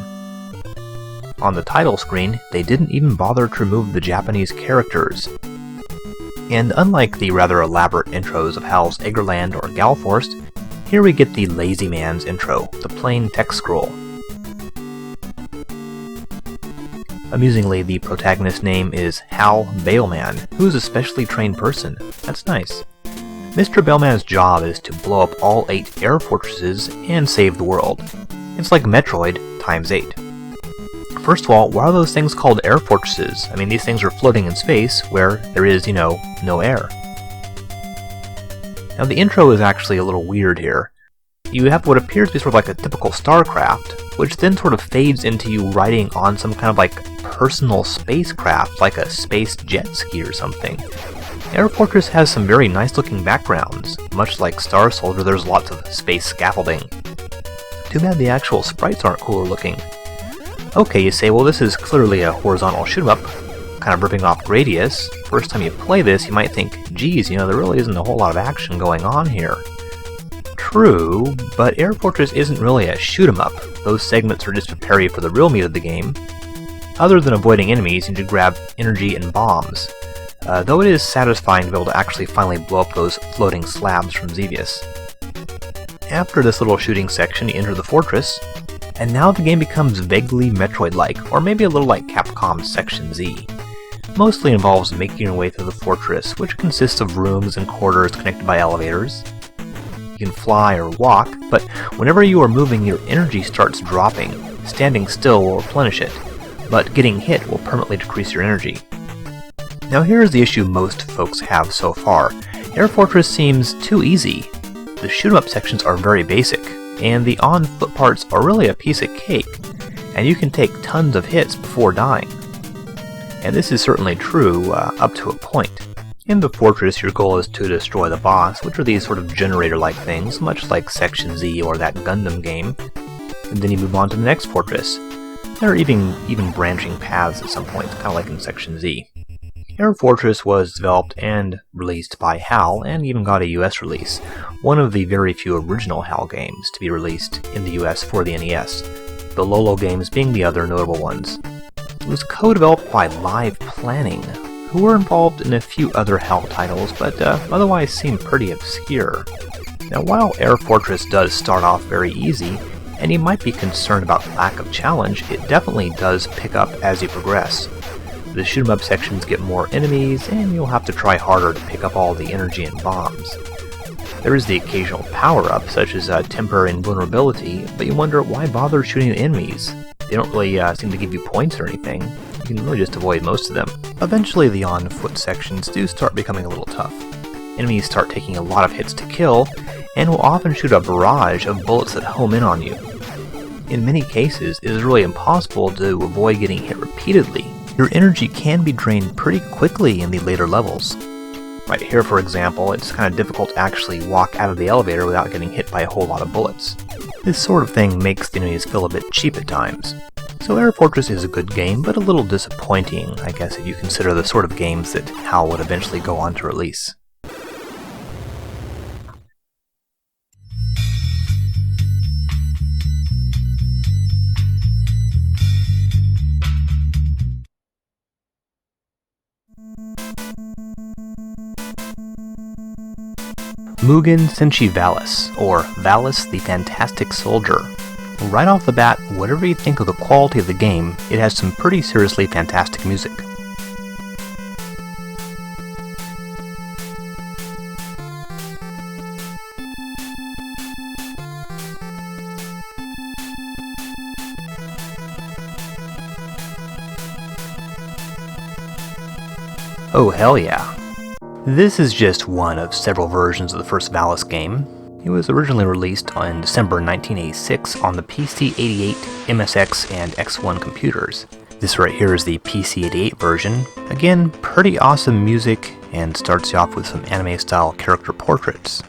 On the title screen, they didn't even bother to remove the Japanese characters. And unlike the rather elaborate intros of HAL's Eggerland or Galforst, here we get the Lazy Man's intro, the plain text scroll. Amusingly, the protagonist's name is Hal Bailman, who is a specially trained person. That's nice. Mr. Bailman's job is to blow up all 8 air fortresses and save the world. It's like Metroid times 8. First of all, why are those things called air fortresses? I mean, these things are floating in space where there is, no air. Now, the intro is actually a little weird here. You have what appears to be sort of like a typical StarCraft, which then sort of fades into you riding on some kind of like personal spacecraft, like a space jet ski or something. Air Fortress has some very nice looking backgrounds. Much like Star Soldier, there's lots of space scaffolding. Too bad the actual sprites aren't cooler looking. Okay, you say, well, this is clearly a horizontal shoot-'em-up, kind of ripping off Gradius. First time you play this, you might think, geez, there really isn't a whole lot of action going on here. True, but Air Fortress isn't really a shoot-'em-up. Those segments are just to prepare you for the real meat of the game. Other than avoiding enemies, you need to grab energy and bombs. Though it is satisfying to be able to actually finally blow up those floating slabs from Xevious. After this little shooting section, you enter the fortress, and now the game becomes vaguely Metroid-like, or maybe a little like Capcom's Section Z. Mostly involves making your way through the fortress, which consists of rooms and corridors connected by elevators. You can fly or walk, but whenever you are moving, your energy starts dropping. Standing still will replenish it, but getting hit will permanently decrease your energy. Now here is the issue most folks have so far. Air Fortress seems too easy. The shoot-'em-up sections are very basic, and the on-foot parts are really a piece of cake, and you can take tons of hits before dying. And this is certainly true up to a point. In the fortress, your goal is to destroy the boss, which are these sort of generator-like things, much like Section Z or that Gundam game. And then you move on to the next fortress. There are even branching paths at some points, kind of like in Section Z. Air Fortress was developed and released by HAL, and even got a US release, one of the very few original HAL games to be released in the US for the NES, the Lolo games being the other notable ones. It was co-developed by Live Planning, who were involved in a few other HAL titles, but otherwise seem pretty obscure. Now, while Air Fortress does start off very easy, and you might be concerned about lack of challenge, it definitely does pick up as you progress. The shoot-'em-up sections get more enemies, and you'll have to try harder to pick up all the energy and bombs. There is the occasional power-up, such as temporary invulnerability, but you wonder why bother shooting at enemies? They don't really seem to give you points or anything. You can really just avoid most of them. Eventually the on-foot sections do start becoming a little tough. Enemies start taking a lot of hits to kill, and will often shoot a barrage of bullets that home in on you. In many cases, it is really impossible to avoid getting hit repeatedly. Your energy can be drained pretty quickly in the later levels. Right here, for example, it's kind of difficult to actually walk out of the elevator without getting hit by a whole lot of bullets. This sort of thing makes the enemies feel a bit cheap at times. So Air Fortress is a good game, but a little disappointing, I guess, if you consider the sort of games that HAL would eventually go on to release. Mugen Senshi Valis, or Valis the Fantastic Soldier. Right off the bat, whatever you think of the quality of the game, it has some pretty seriously fantastic music. Oh hell yeah. This is just one of several versions of the first Valis game. It was originally released in December 1986 on the PC-88, MSX, and X1 computers. This right here is the PC-88 version. Again, pretty awesome music, and starts you off with some anime-style character portraits.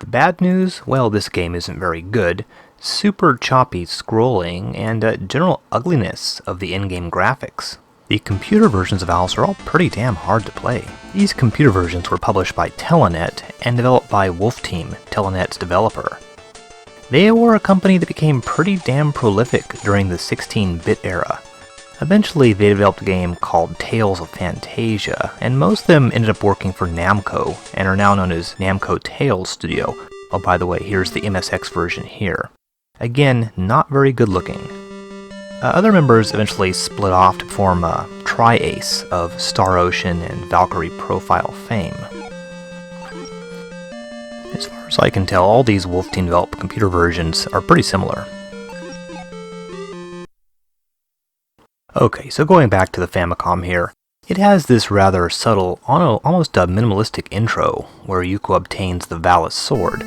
The bad news? Well, this game isn't very good. Super choppy scrolling, and general ugliness of the in-game graphics. The computer versions of Valis are all pretty damn hard to play. These computer versions were published by Telenet and developed by Wolf Team, Telenet's developer. They were a company that became pretty damn prolific during the 16-bit era. Eventually, they developed a game called Tales of Fantasia, and most of them ended up working for Namco, and are now known as Namco Tales Studio. Oh, by the way, here's the MSX version here. Again, not very good looking. Other members eventually split off to form a Tri-Ace of Star Ocean and Valkyrie Profile fame. As far as I can tell, all these Wolf Team developed computer versions are pretty similar. Okay, so going back to the Famicom here, it has this rather subtle, almost a minimalistic intro, where Yuko obtains the Valis sword.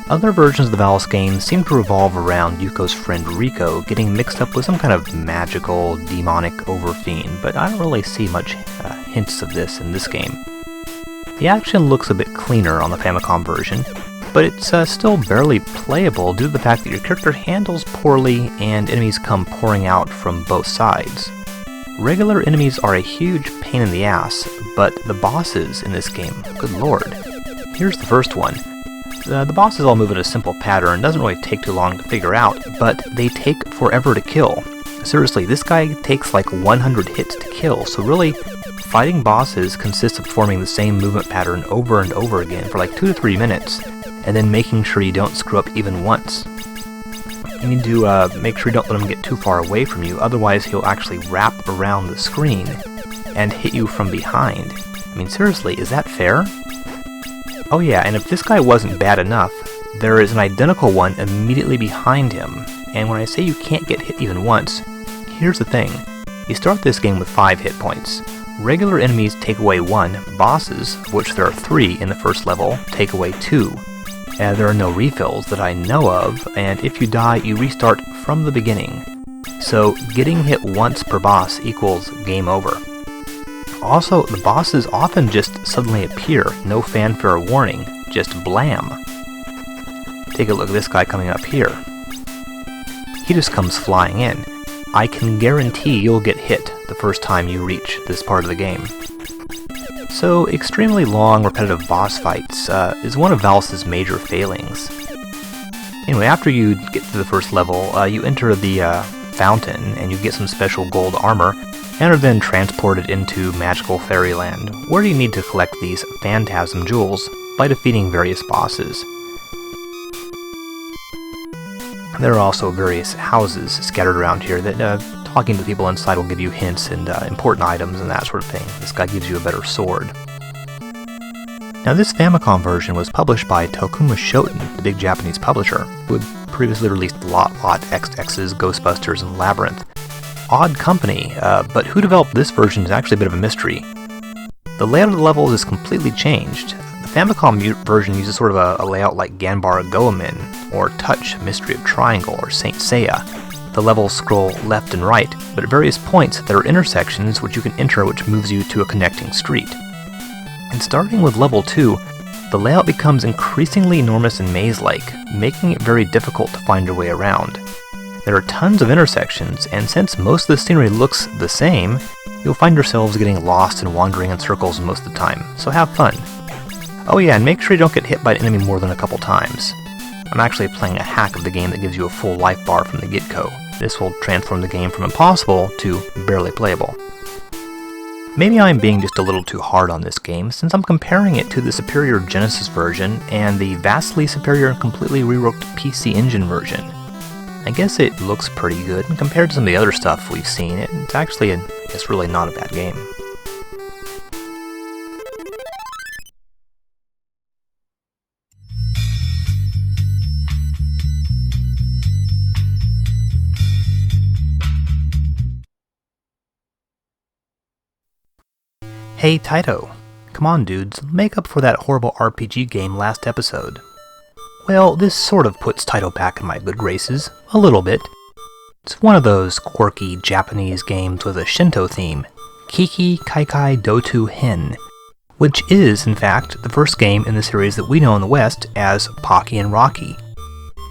Other versions of the Valis game seem to revolve around Yuko's friend Rico getting mixed up with some kind of magical, demonic overfiend, but I don't really see much hints of this in this game. The action looks a bit cleaner on the Famicom version, but it's still barely playable due to the fact that your character handles poorly and enemies come pouring out from both sides. Regular enemies are a huge pain in the ass, but the bosses in this game, good lord. Here's the first one. The bosses all move in a simple pattern, doesn't really take too long to figure out, but they take forever to kill. Seriously, this guy takes like 100 hits to kill, so really, fighting bosses consists of performing the same movement pattern over and over again for like 2 to 3 minutes, and then making sure you don't screw up even once. You need to make sure you don't let him get too far away from you, otherwise he'll actually wrap around the screen and hit you from behind. I mean, seriously, is that fair? Oh yeah, and if this guy wasn't bad enough, there is an identical one immediately behind him, and when I say you can't get hit even once, here's the thing. You start this game with 5 hit points. Regular enemies take away 1, bosses, of which there are 3 in the first level, take away 2. There are no refills that I know of, and if you die, you restart from the beginning. So, getting hit once per boss equals game over. Also, the bosses often just suddenly appear, no fanfare or warning, just blam. Take a look at this guy coming up here. He just comes flying in. I can guarantee you'll get hit the first time you reach this part of the game. So, extremely long, repetitive boss fights is one of Valis' major failings. Anyway, after you get to the first level, you enter the fountain, and you get some special gold armor, and are then transported into magical fairyland, where you need to collect these phantasm jewels by defeating various bosses. There are also various houses scattered around here that talking to people inside will give you hints and important items and that sort of thing. This guy gives you a better sword. Now this Famicom version was published by Tokuma Shoten, the big Japanese publisher, who had previously released Lot, XX's, Ghostbusters, and Labyrinth. Odd company, but who developed this version is actually a bit of a mystery. The layout of the levels is completely changed. The Famicom version uses sort of a layout like Ganbara Goemon, or Touch, Mystery of Triangle, or Saint Seiya. The levels scroll left and right, but at various points there are intersections which you can enter which moves you to a connecting street. And starting with level 2, the layout becomes increasingly enormous and maze-like, making it very difficult to find your way around. There are tons of intersections, and since most of the scenery looks the same, you'll find yourselves getting lost and wandering in circles most of the time, so have fun. Oh yeah, and make sure you don't get hit by an enemy more than a couple times. I'm actually playing a hack of the game that gives you a full life bar from the get-go. This will transform the game from impossible to barely playable. Maybe I'm being just a little too hard on this game, since I'm comparing it to the superior Genesis version and the vastly superior and completely reworked PC Engine version. I guess it looks pretty good, and compared to some of the other stuff we've seen, it's actually, it's really not a bad game. Hey Taito, come on dudes, make up for that horrible RPG game last episode. Well, this sort of puts Taito back in my good graces, a little bit. It's one of those quirky Japanese games with a Shinto theme, Kiki Kaikai Dotu Hen, which is, in fact, the first game in the series that we know in the West as Pocky and Rocky.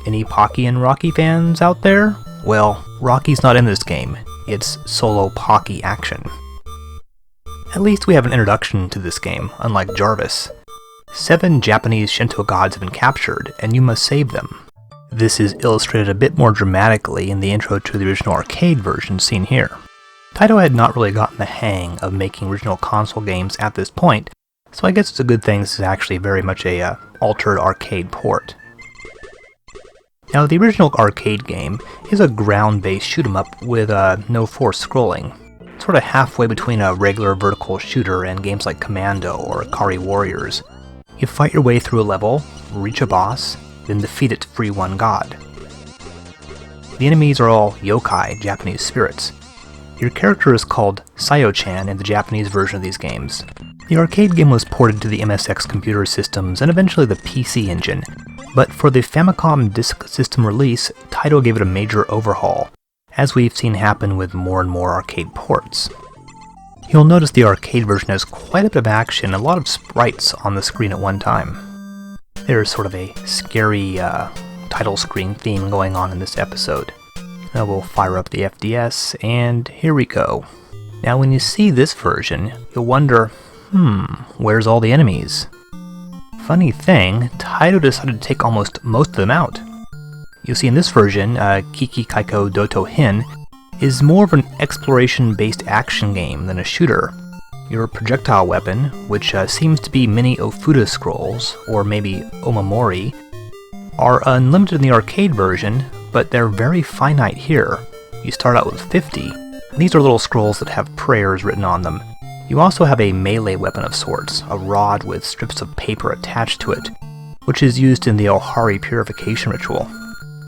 Any Pocky and Rocky fans out there? Well, Rocky's not in this game, it's solo Pocky action. At least we have an introduction to this game, unlike Jarvis. 7 Japanese Shinto gods have been captured, and you must save them. This is illustrated a bit more dramatically in the intro to the original arcade version seen here. Taito had not really gotten the hang of making original console games at this point, so I guess it's a good thing this is actually very much a altered arcade port. Now, the original arcade game is a ground-based shoot-'em-up with no forced scrolling, sort of halfway between a regular vertical shooter and games like Commando or Ikari Warriors. You fight your way through a level, reach a boss, then defeat it to free one god. The enemies are all yokai, Japanese spirits. Your character is called Sayo-chan in the Japanese version of these games. The arcade game was ported to the MSX computer systems and eventually the PC Engine, but for the Famicom Disk System release, Taito gave it a major overhaul, as we've seen happen with more and more arcade ports. You'll notice the arcade version has quite a bit of action and a lot of sprites on the screen at one time. There's sort of a scary title screen theme going on in this episode. Now we'll fire up the FDS, and here we go. Now when you see this version, you'll wonder, where's all the enemies? Funny thing, Taito decided to take almost most of them out. You'll see in this version, Kiki Kaikai Doto Hin is more of an exploration-based action game than a shooter. Your projectile weapon, which seems to be mini Ofuda scrolls, or maybe Omamori, are unlimited in the arcade version, but they're very finite here. You start out with 50, and these are little scrolls that have prayers written on them. You also have a melee weapon of sorts, a rod with strips of paper attached to it, which is used in the Ohari purification ritual.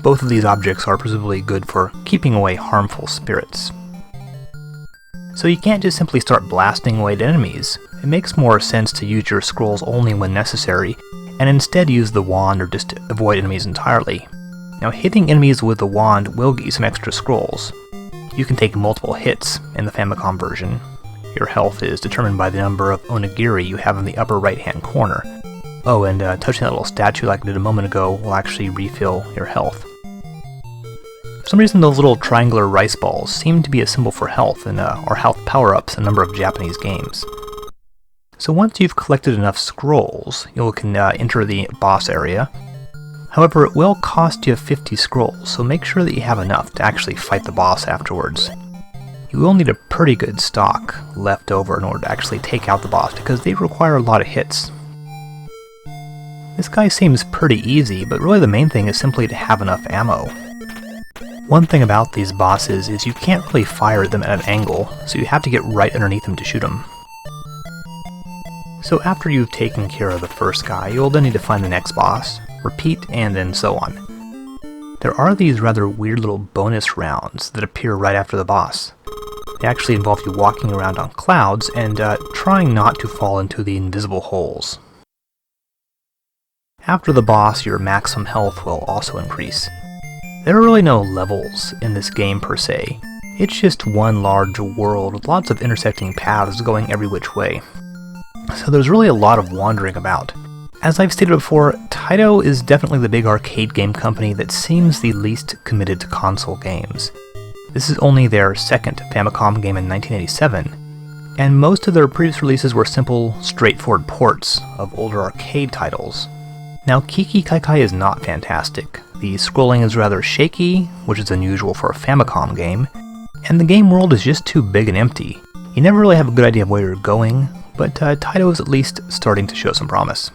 Both of these objects are presumably good for keeping away harmful spirits. So you can't just simply start blasting away at enemies. It makes more sense to use your scrolls only when necessary, and instead use the wand or just avoid enemies entirely. Now, hitting enemies with the wand will get you some extra scrolls. You can take multiple hits in the Famicom version. Your health is determined by the number of onigiri you have in the upper right-hand corner. Oh, and touching that little statue like I did a moment ago will actually refill your health. For some reason, those little triangular rice balls seem to be a symbol for health or health power-ups in a number of Japanese games. So once you've collected enough scrolls, you can enter the boss area. However, it will cost you 50 scrolls, so make sure that you have enough to actually fight the boss afterwards. You will need a pretty good stock left over in order to actually take out the boss, because they require a lot of hits. This guy seems pretty easy, but really the main thing is simply to have enough ammo. One thing about these bosses is you can't really fire at them at an angle, so you have to get right underneath them to shoot them. So after you've taken care of the first guy, you'll then need to find the next boss, repeat, and then so on. There are these rather weird little bonus rounds that appear right after the boss. They actually involve you walking around on clouds and trying not to fall into the invisible holes. After the boss, your maximum health will also increase. There are really no levels in this game per se. It's just one large world with lots of intersecting paths going every which way. So there's really a lot of wandering about. As I've stated before, Taito is definitely the big arcade game company that seems the least committed to console games. This is only their second Famicom game in 1987, and most of their previous releases were simple, straightforward ports of older arcade titles. Now, Kiki Kaikai is not fantastic. The scrolling is rather shaky, which is unusual for a Famicom game, and the game world is just too big and empty. You never really have a good idea of where you're going, but Taito is at least starting to show some promise.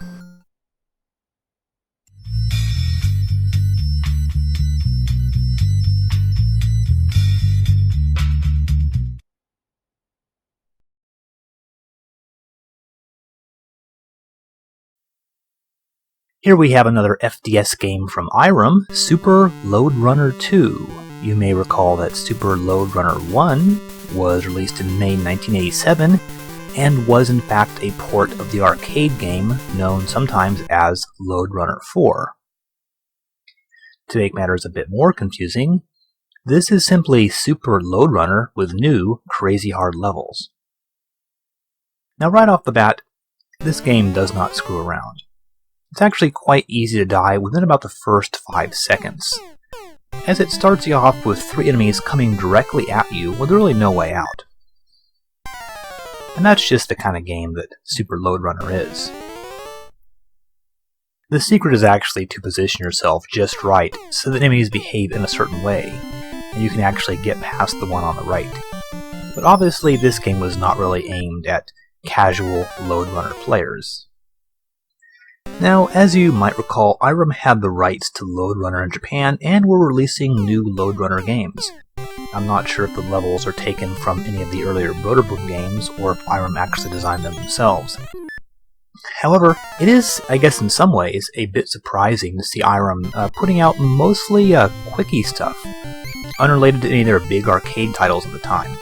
Here we have another FDS game from Irem, Super Lode Runner 2. You may recall that Super Lode Runner 1 was released in May 1987, and was in fact a port of the arcade game known sometimes as Lode Runner 4. To make matters a bit more confusing, this is simply Super Lode Runner with new, crazy hard levels. Now right off the bat, this game does not screw around. It's actually quite easy to die within about the first 5 seconds, as it starts you off with 3 enemies coming directly at you with really no way out. And that's just the kind of game that Super Lode Runner is. The secret is actually to position yourself just right so that enemies behave in a certain way, and you can actually get past the one on the right. But obviously this game was not really aimed at casual Lode Runner players. Now, as you might recall, Irem had the rights to Lode Runner in Japan and were releasing new Lode Runner games. I'm not sure if the levels are taken from any of the earlier Broderbund games or if Irem actually designed them themselves. However, it is, I guess in some ways, a bit surprising to see Irem putting out mostly quickie stuff, unrelated to any of their big arcade titles at the time.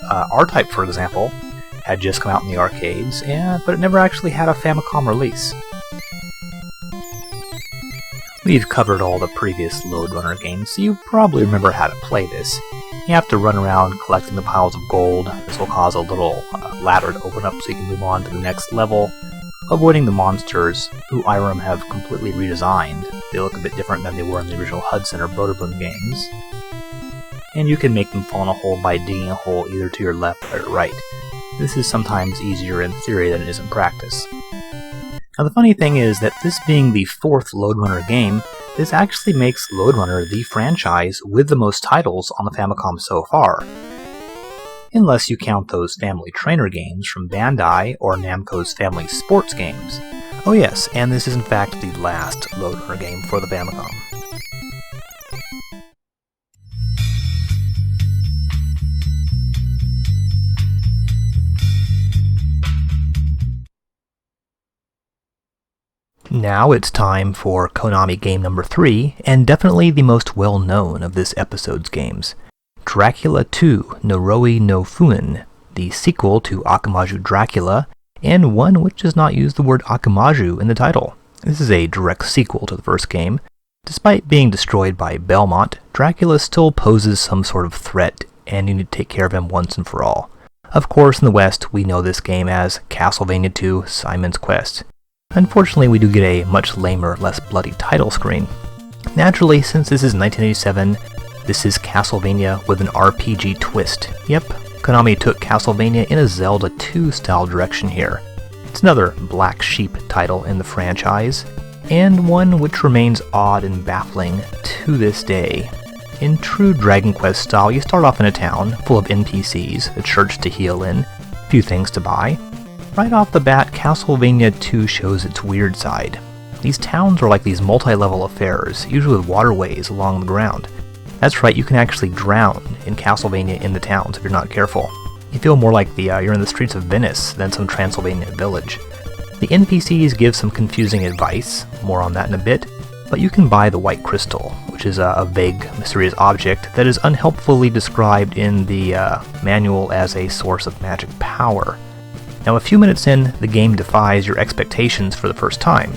R-Type, for example, had just come out in the arcades, but it never actually had a Famicom release. We've covered all the previous Lode Runner games, so you probably remember how to play this. You have to run around collecting the piles of gold. This will cause a little ladder to open up so you can move on to the next level, avoiding the monsters, who Irem have completely redesigned. They look a bit different than they were in the original Hudson or Broderbund games. And you can make them fall in a hole by digging a hole either to your left or your right. This is sometimes easier in theory than it is in practice. Now the funny thing is that this being the 4th Lode Runner game, this actually makes Lode Runner the franchise with the most titles on the Famicom so far. Unless you count those Family Trainer games from Bandai or Namco's Family Sports games. Oh yes, and this is in fact the last Lode Runner game for the Famicom. Now it's time for Konami game number 3, and definitely the most well-known of this episode's games. Dracula 2 Noroi no Fuen, the sequel to Akamaju Dracula, and one which does not use the word Akamaju in the title. This is a direct sequel to the first game. Despite being destroyed by Belmont, Dracula still poses some sort of threat, and you need to take care of him once and for all. Of course, in the West, we know this game as Castlevania 2 Simon's Quest. Unfortunately, we do get a much lamer, less bloody title screen. Naturally, since this is 1987, this is Castlevania with an RPG twist. Yep, Konami took Castlevania in a Zelda 2 style direction here. It's another black sheep title in the franchise, and one which remains odd and baffling to this day. In true Dragon Quest style, you start off in a town full of NPCs, a church to heal in, a few things to buy. Right off the bat, Castlevania 2 shows its weird side. These towns are like these multi-level affairs, usually with waterways along the ground. That's right, you can actually drown in Castlevania in the towns if you're not careful. You feel more like you're in the streets of Venice than some Transylvania village. The NPCs give some confusing advice, more on that in a bit, but you can buy the White Crystal, which is a vague, mysterious object that is unhelpfully described in the manual as a source of magic power. Now, a few minutes in, the game defies your expectations for the first time.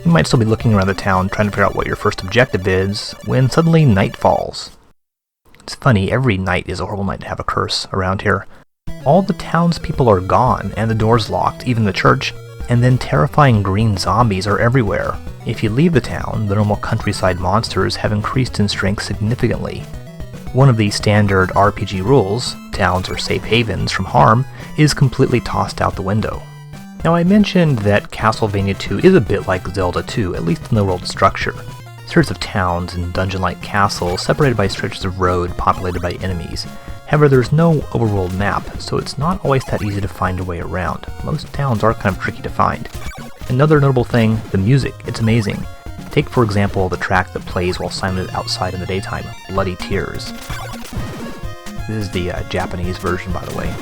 You might still be looking around the town trying to figure out what your first objective is, when suddenly night falls. It's funny, every night is a horrible night to have a curse around here. All the townspeople are gone, and the door's locked, even the church, and then terrifying green zombies are everywhere. If you leave the town, the normal countryside monsters have increased in strength significantly. One of the standard RPG rules, towns are safe havens from harm, is completely tossed out the window. Now I mentioned that Castlevania 2 is a bit like Zelda 2, at least in the world structure. Series of towns and dungeon-like castles separated by stretches of road populated by enemies. However, there's no overworld map, so it's not always that easy to find your way around. Most towns are kind of tricky to find. Another notable thing, the music. It's amazing. Take for example the track that plays while Simon is outside in the daytime, Bloody Tears. This is the Japanese version, by the way.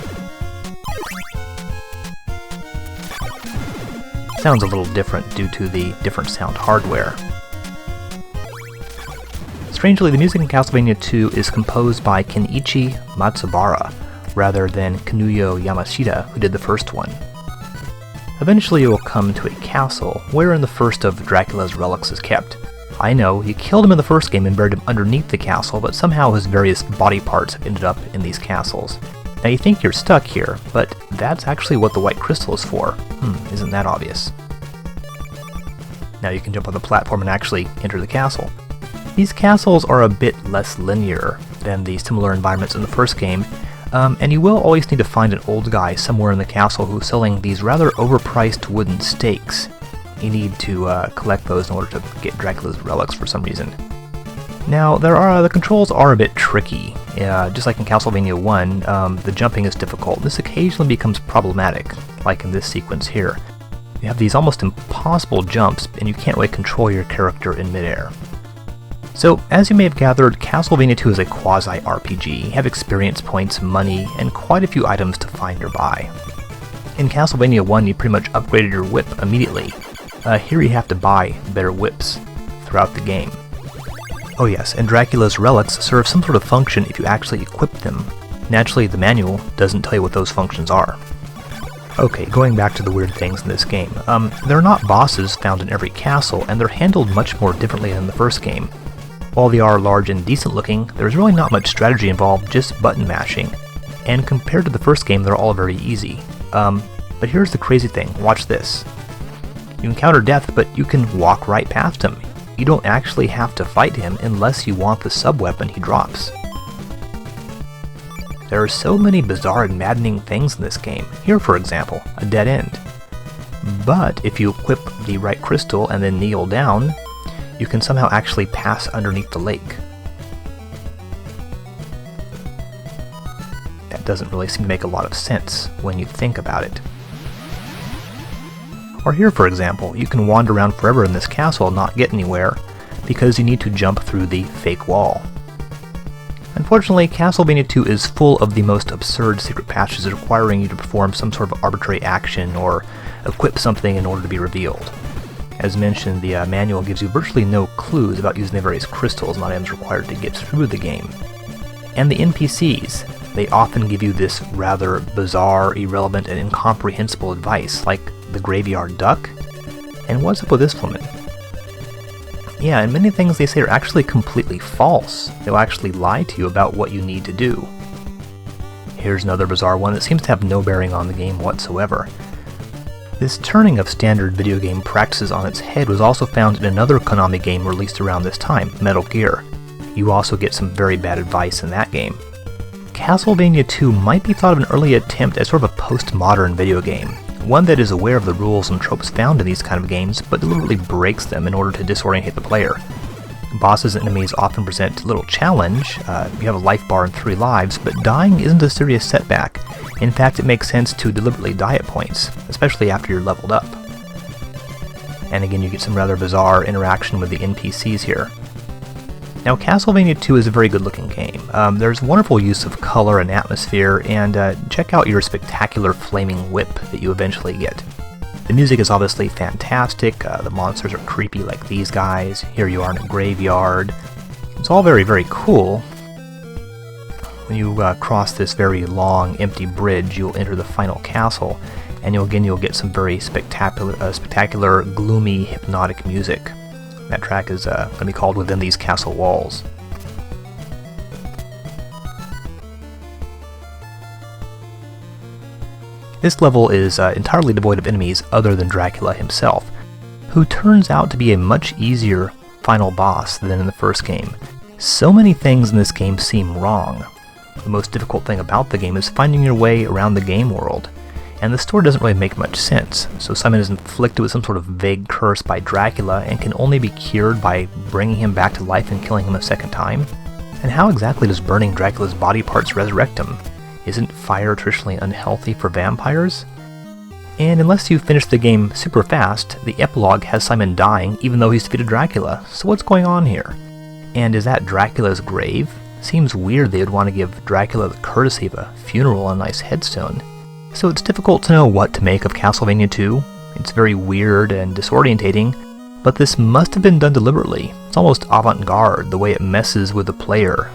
Sounds a little different due to the different sound hardware. Strangely, the music in Castlevania 2 is composed by Kenichi Matsubara, rather than Kinuyo Yamashita, who did the first one. Eventually you will come to a castle, wherein the first of Dracula's relics is kept. I know, you killed him in the first game and buried him underneath the castle, but somehow his various body parts have ended up in these castles. Now you think you're stuck here, but that's actually what the White Crystal is for. Isn't that obvious? Now you can jump on the platform and actually enter the castle. These castles are a bit less linear than the similar environments in the first game. And you will always need to find an old guy somewhere in the castle who's selling these rather overpriced wooden stakes. You need to collect those in order to get Dracula's relics for some reason. Now, the controls are a bit tricky. Just like in Castlevania 1, the jumping is difficult. This occasionally becomes problematic, like in this sequence here. You have these almost impossible jumps, and you can't really control your character in midair. So, as you may have gathered, Castlevania 2 is a quasi-RPG. You have experience points, money, and quite a few items to find nearby. In Castlevania 1, you pretty much upgraded your whip immediately. Here you have to buy better whips throughout the game. Oh yes, and Dracula's relics serve some sort of function if you actually equip them. Naturally, the manual doesn't tell you what those functions are. Okay, going back to the weird things in this game. There are not bosses found in every castle, and they're handled much more differently than the first game. While they are large and decent looking, there's really not much strategy involved, just button mashing. And compared to the first game, they're all very easy. But here's the crazy thing, watch this. You encounter death, but you can walk right past him. You don't actually have to fight him unless you want the sub-weapon he drops. There are so many bizarre and maddening things in this game. Here, for example, a dead end. But if you equip the right crystal and then kneel down, you can somehow actually pass underneath the lake. That doesn't really seem to make a lot of sense when you think about it. Or here, for example, you can wander around forever in this castle and not get anywhere because you need to jump through the fake wall. Unfortunately, Castlevania 2 is full of the most absurd secret passages requiring you to perform some sort of arbitrary action or equip something in order to be revealed. As mentioned, the manual gives you virtually no clues about using the various crystals and items required to get through the game. And the NPCs, they often give you this rather bizarre, irrelevant, and incomprehensible advice, like the graveyard duck? And what's up with this woman? Yeah, and many things they say are actually completely false. They'll actually lie to you about what you need to do. Here's another bizarre one that seems to have no bearing on the game whatsoever. This turning of standard video game practices on its head was also found in another Konami game released around this time, Metal Gear. You also get some very bad advice in that game. Castlevania 2 might be thought of an early attempt as sort of a postmodern video game. One that is aware of the rules and tropes found in these kind of games, but deliberately breaks them in order to disorientate the player. Bosses and enemies often present little challenge. You have a life bar and 3 lives, but dying isn't a serious setback. In fact, it makes sense to deliberately die at points, especially after you're leveled up. And again, you get some rather bizarre interaction with the NPCs here. Now, Castlevania 2 is a very good looking game. There's wonderful use of color and atmosphere, and check out your spectacular flaming whip that you eventually get. The music is obviously fantastic, the monsters are creepy like these guys, here you are in a graveyard. It's all very, very cool. When you cross this very long, empty bridge, you'll enter the final castle, and you'll get some very spectacular, gloomy, hypnotic music. That track is going to be called Within These Castle Walls. This level is entirely devoid of enemies other than Dracula himself, who turns out to be a much easier final boss than in the first game. So many things in this game seem wrong. The most difficult thing about the game is finding your way around the game world, and the story doesn't really make much sense. So Simon is inflicted with some sort of vague curse by Dracula and can only be cured by bringing him back to life and killing him a second time? And how exactly does burning Dracula's body parts resurrect him? Isn't fire traditionally unhealthy for vampires? And unless you finish the game super fast, the epilogue has Simon dying even though he's defeated Dracula. So what's going on here? And is that Dracula's grave? Seems weird they would want to give Dracula the courtesy of a funeral and a nice headstone. So it's difficult to know what to make of Castlevania 2. It's very weird and disorientating, but this must have been done deliberately. It's almost avant-garde the way it messes with the player,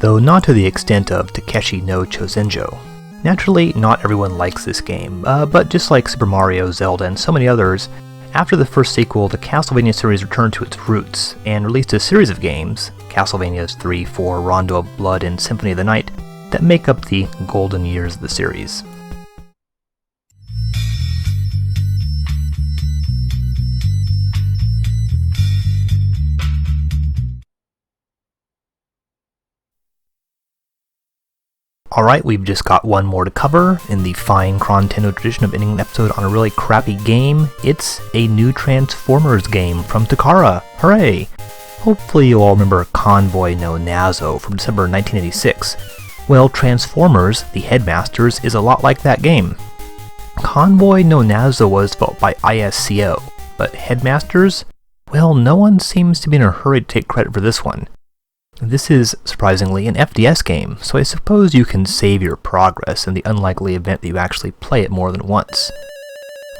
though not to the extent of Takeshi no Chosenjo. Naturally, not everyone likes this game, but just like Super Mario, Zelda, and so many others, after the first sequel, the Castlevania series returned to its roots and released a series of games, Castlevanias 3, 4, Rondo of Blood, and Symphony of the Night, that make up the golden years of the series. Alright, we've just got one more to cover. In the fine Chrontendo tradition of ending an episode on a really crappy game, it's a new Transformers game from Takara. Hooray! Hopefully you all remember Convoy no Nazo from December 1986. Well, Transformers, the Headmasters, is a lot like that game. Convoy no Nazo was developed by ISCO, but Headmasters? Well, no one seems to be in a hurry to take credit for this one. This is, surprisingly, an FDS game, so I suppose you can save your progress in the unlikely event that you actually play it more than once.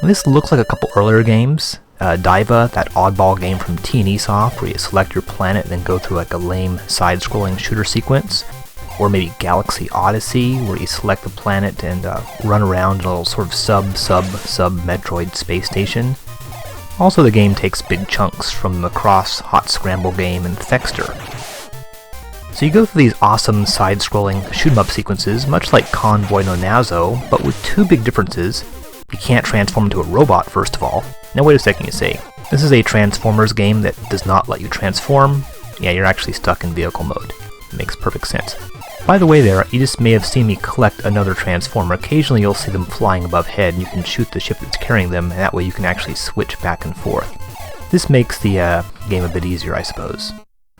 This looks like a couple earlier games. Diva, that oddball game from T&E Soft, where you select your planet and then go through like a lame side-scrolling shooter sequence. Or maybe Galaxy Odyssey, where you select the planet and run around in a little sort of sub-Metroid space station. Also, the game takes big chunks from the Macross Hot Scramble game and Thexter. So you go through these awesome side-scrolling shoot-'em-up sequences, much like Convoy no Nazo, but with two big differences. You can't transform into a robot, first of all. Now wait a second, you say. This is a Transformers game that does not let you transform. Yeah, you're actually stuck in vehicle mode. It makes perfect sense. By the way there, you just may have seen me collect another Transformer. Occasionally you'll see them flying above head, and you can shoot the ship that's carrying them, and that way you can actually switch back and forth. This makes the game a bit easier, I suppose.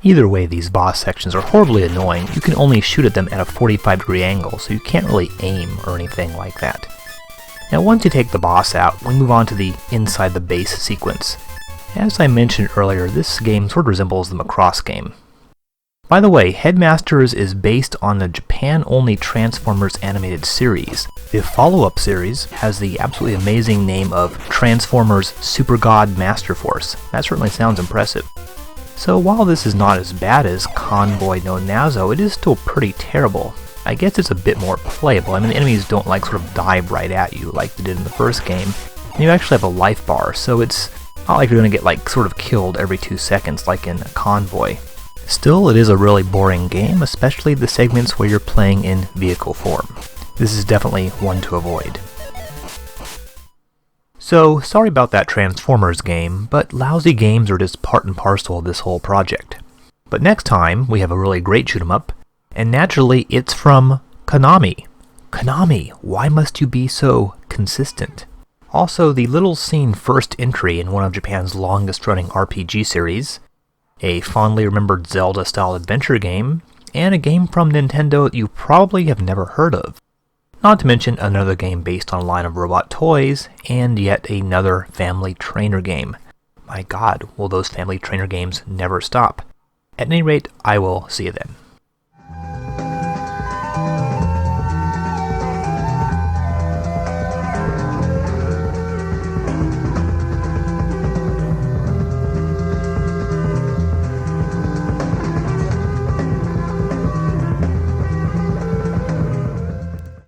Either way, these boss sections are horribly annoying. You can only shoot at them at a 45-degree angle, so you can't really aim or anything like that. Now once you take the boss out, we move on to the inside the base sequence. As I mentioned earlier, this game sort of resembles the Macross game. By the way, Headmasters is based on the Japan-only Transformers animated series. The follow-up series has the absolutely amazing name of Transformers Super God Master Force. That certainly sounds impressive. So while this is not as bad as Convoy no Nazo, it is still pretty terrible. I guess it's a bit more playable. I mean, the enemies don't like sort of dive right at you like they did in the first game. And you actually have a life bar, so it's not like you're going to get like sort of killed every 2 seconds like in Convoy. Still, it is a really boring game, especially the segments where you're playing in vehicle form. This is definitely one to avoid. So, sorry about that Transformers game, but lousy games are just part and parcel of this whole project. But next time, we have a really great shoot 'em up, and naturally, it's from Konami. Konami, why must you be so consistent? Also, the little seen first entry in one of Japan's longest-running RPG series, a fondly remembered Zelda-style adventure game, and a game from Nintendo that you probably have never heard of. Not to mention another game based on a line of robot toys, and yet another family trainer game. My god, will those family trainer games never stop? At any rate, I will see you then.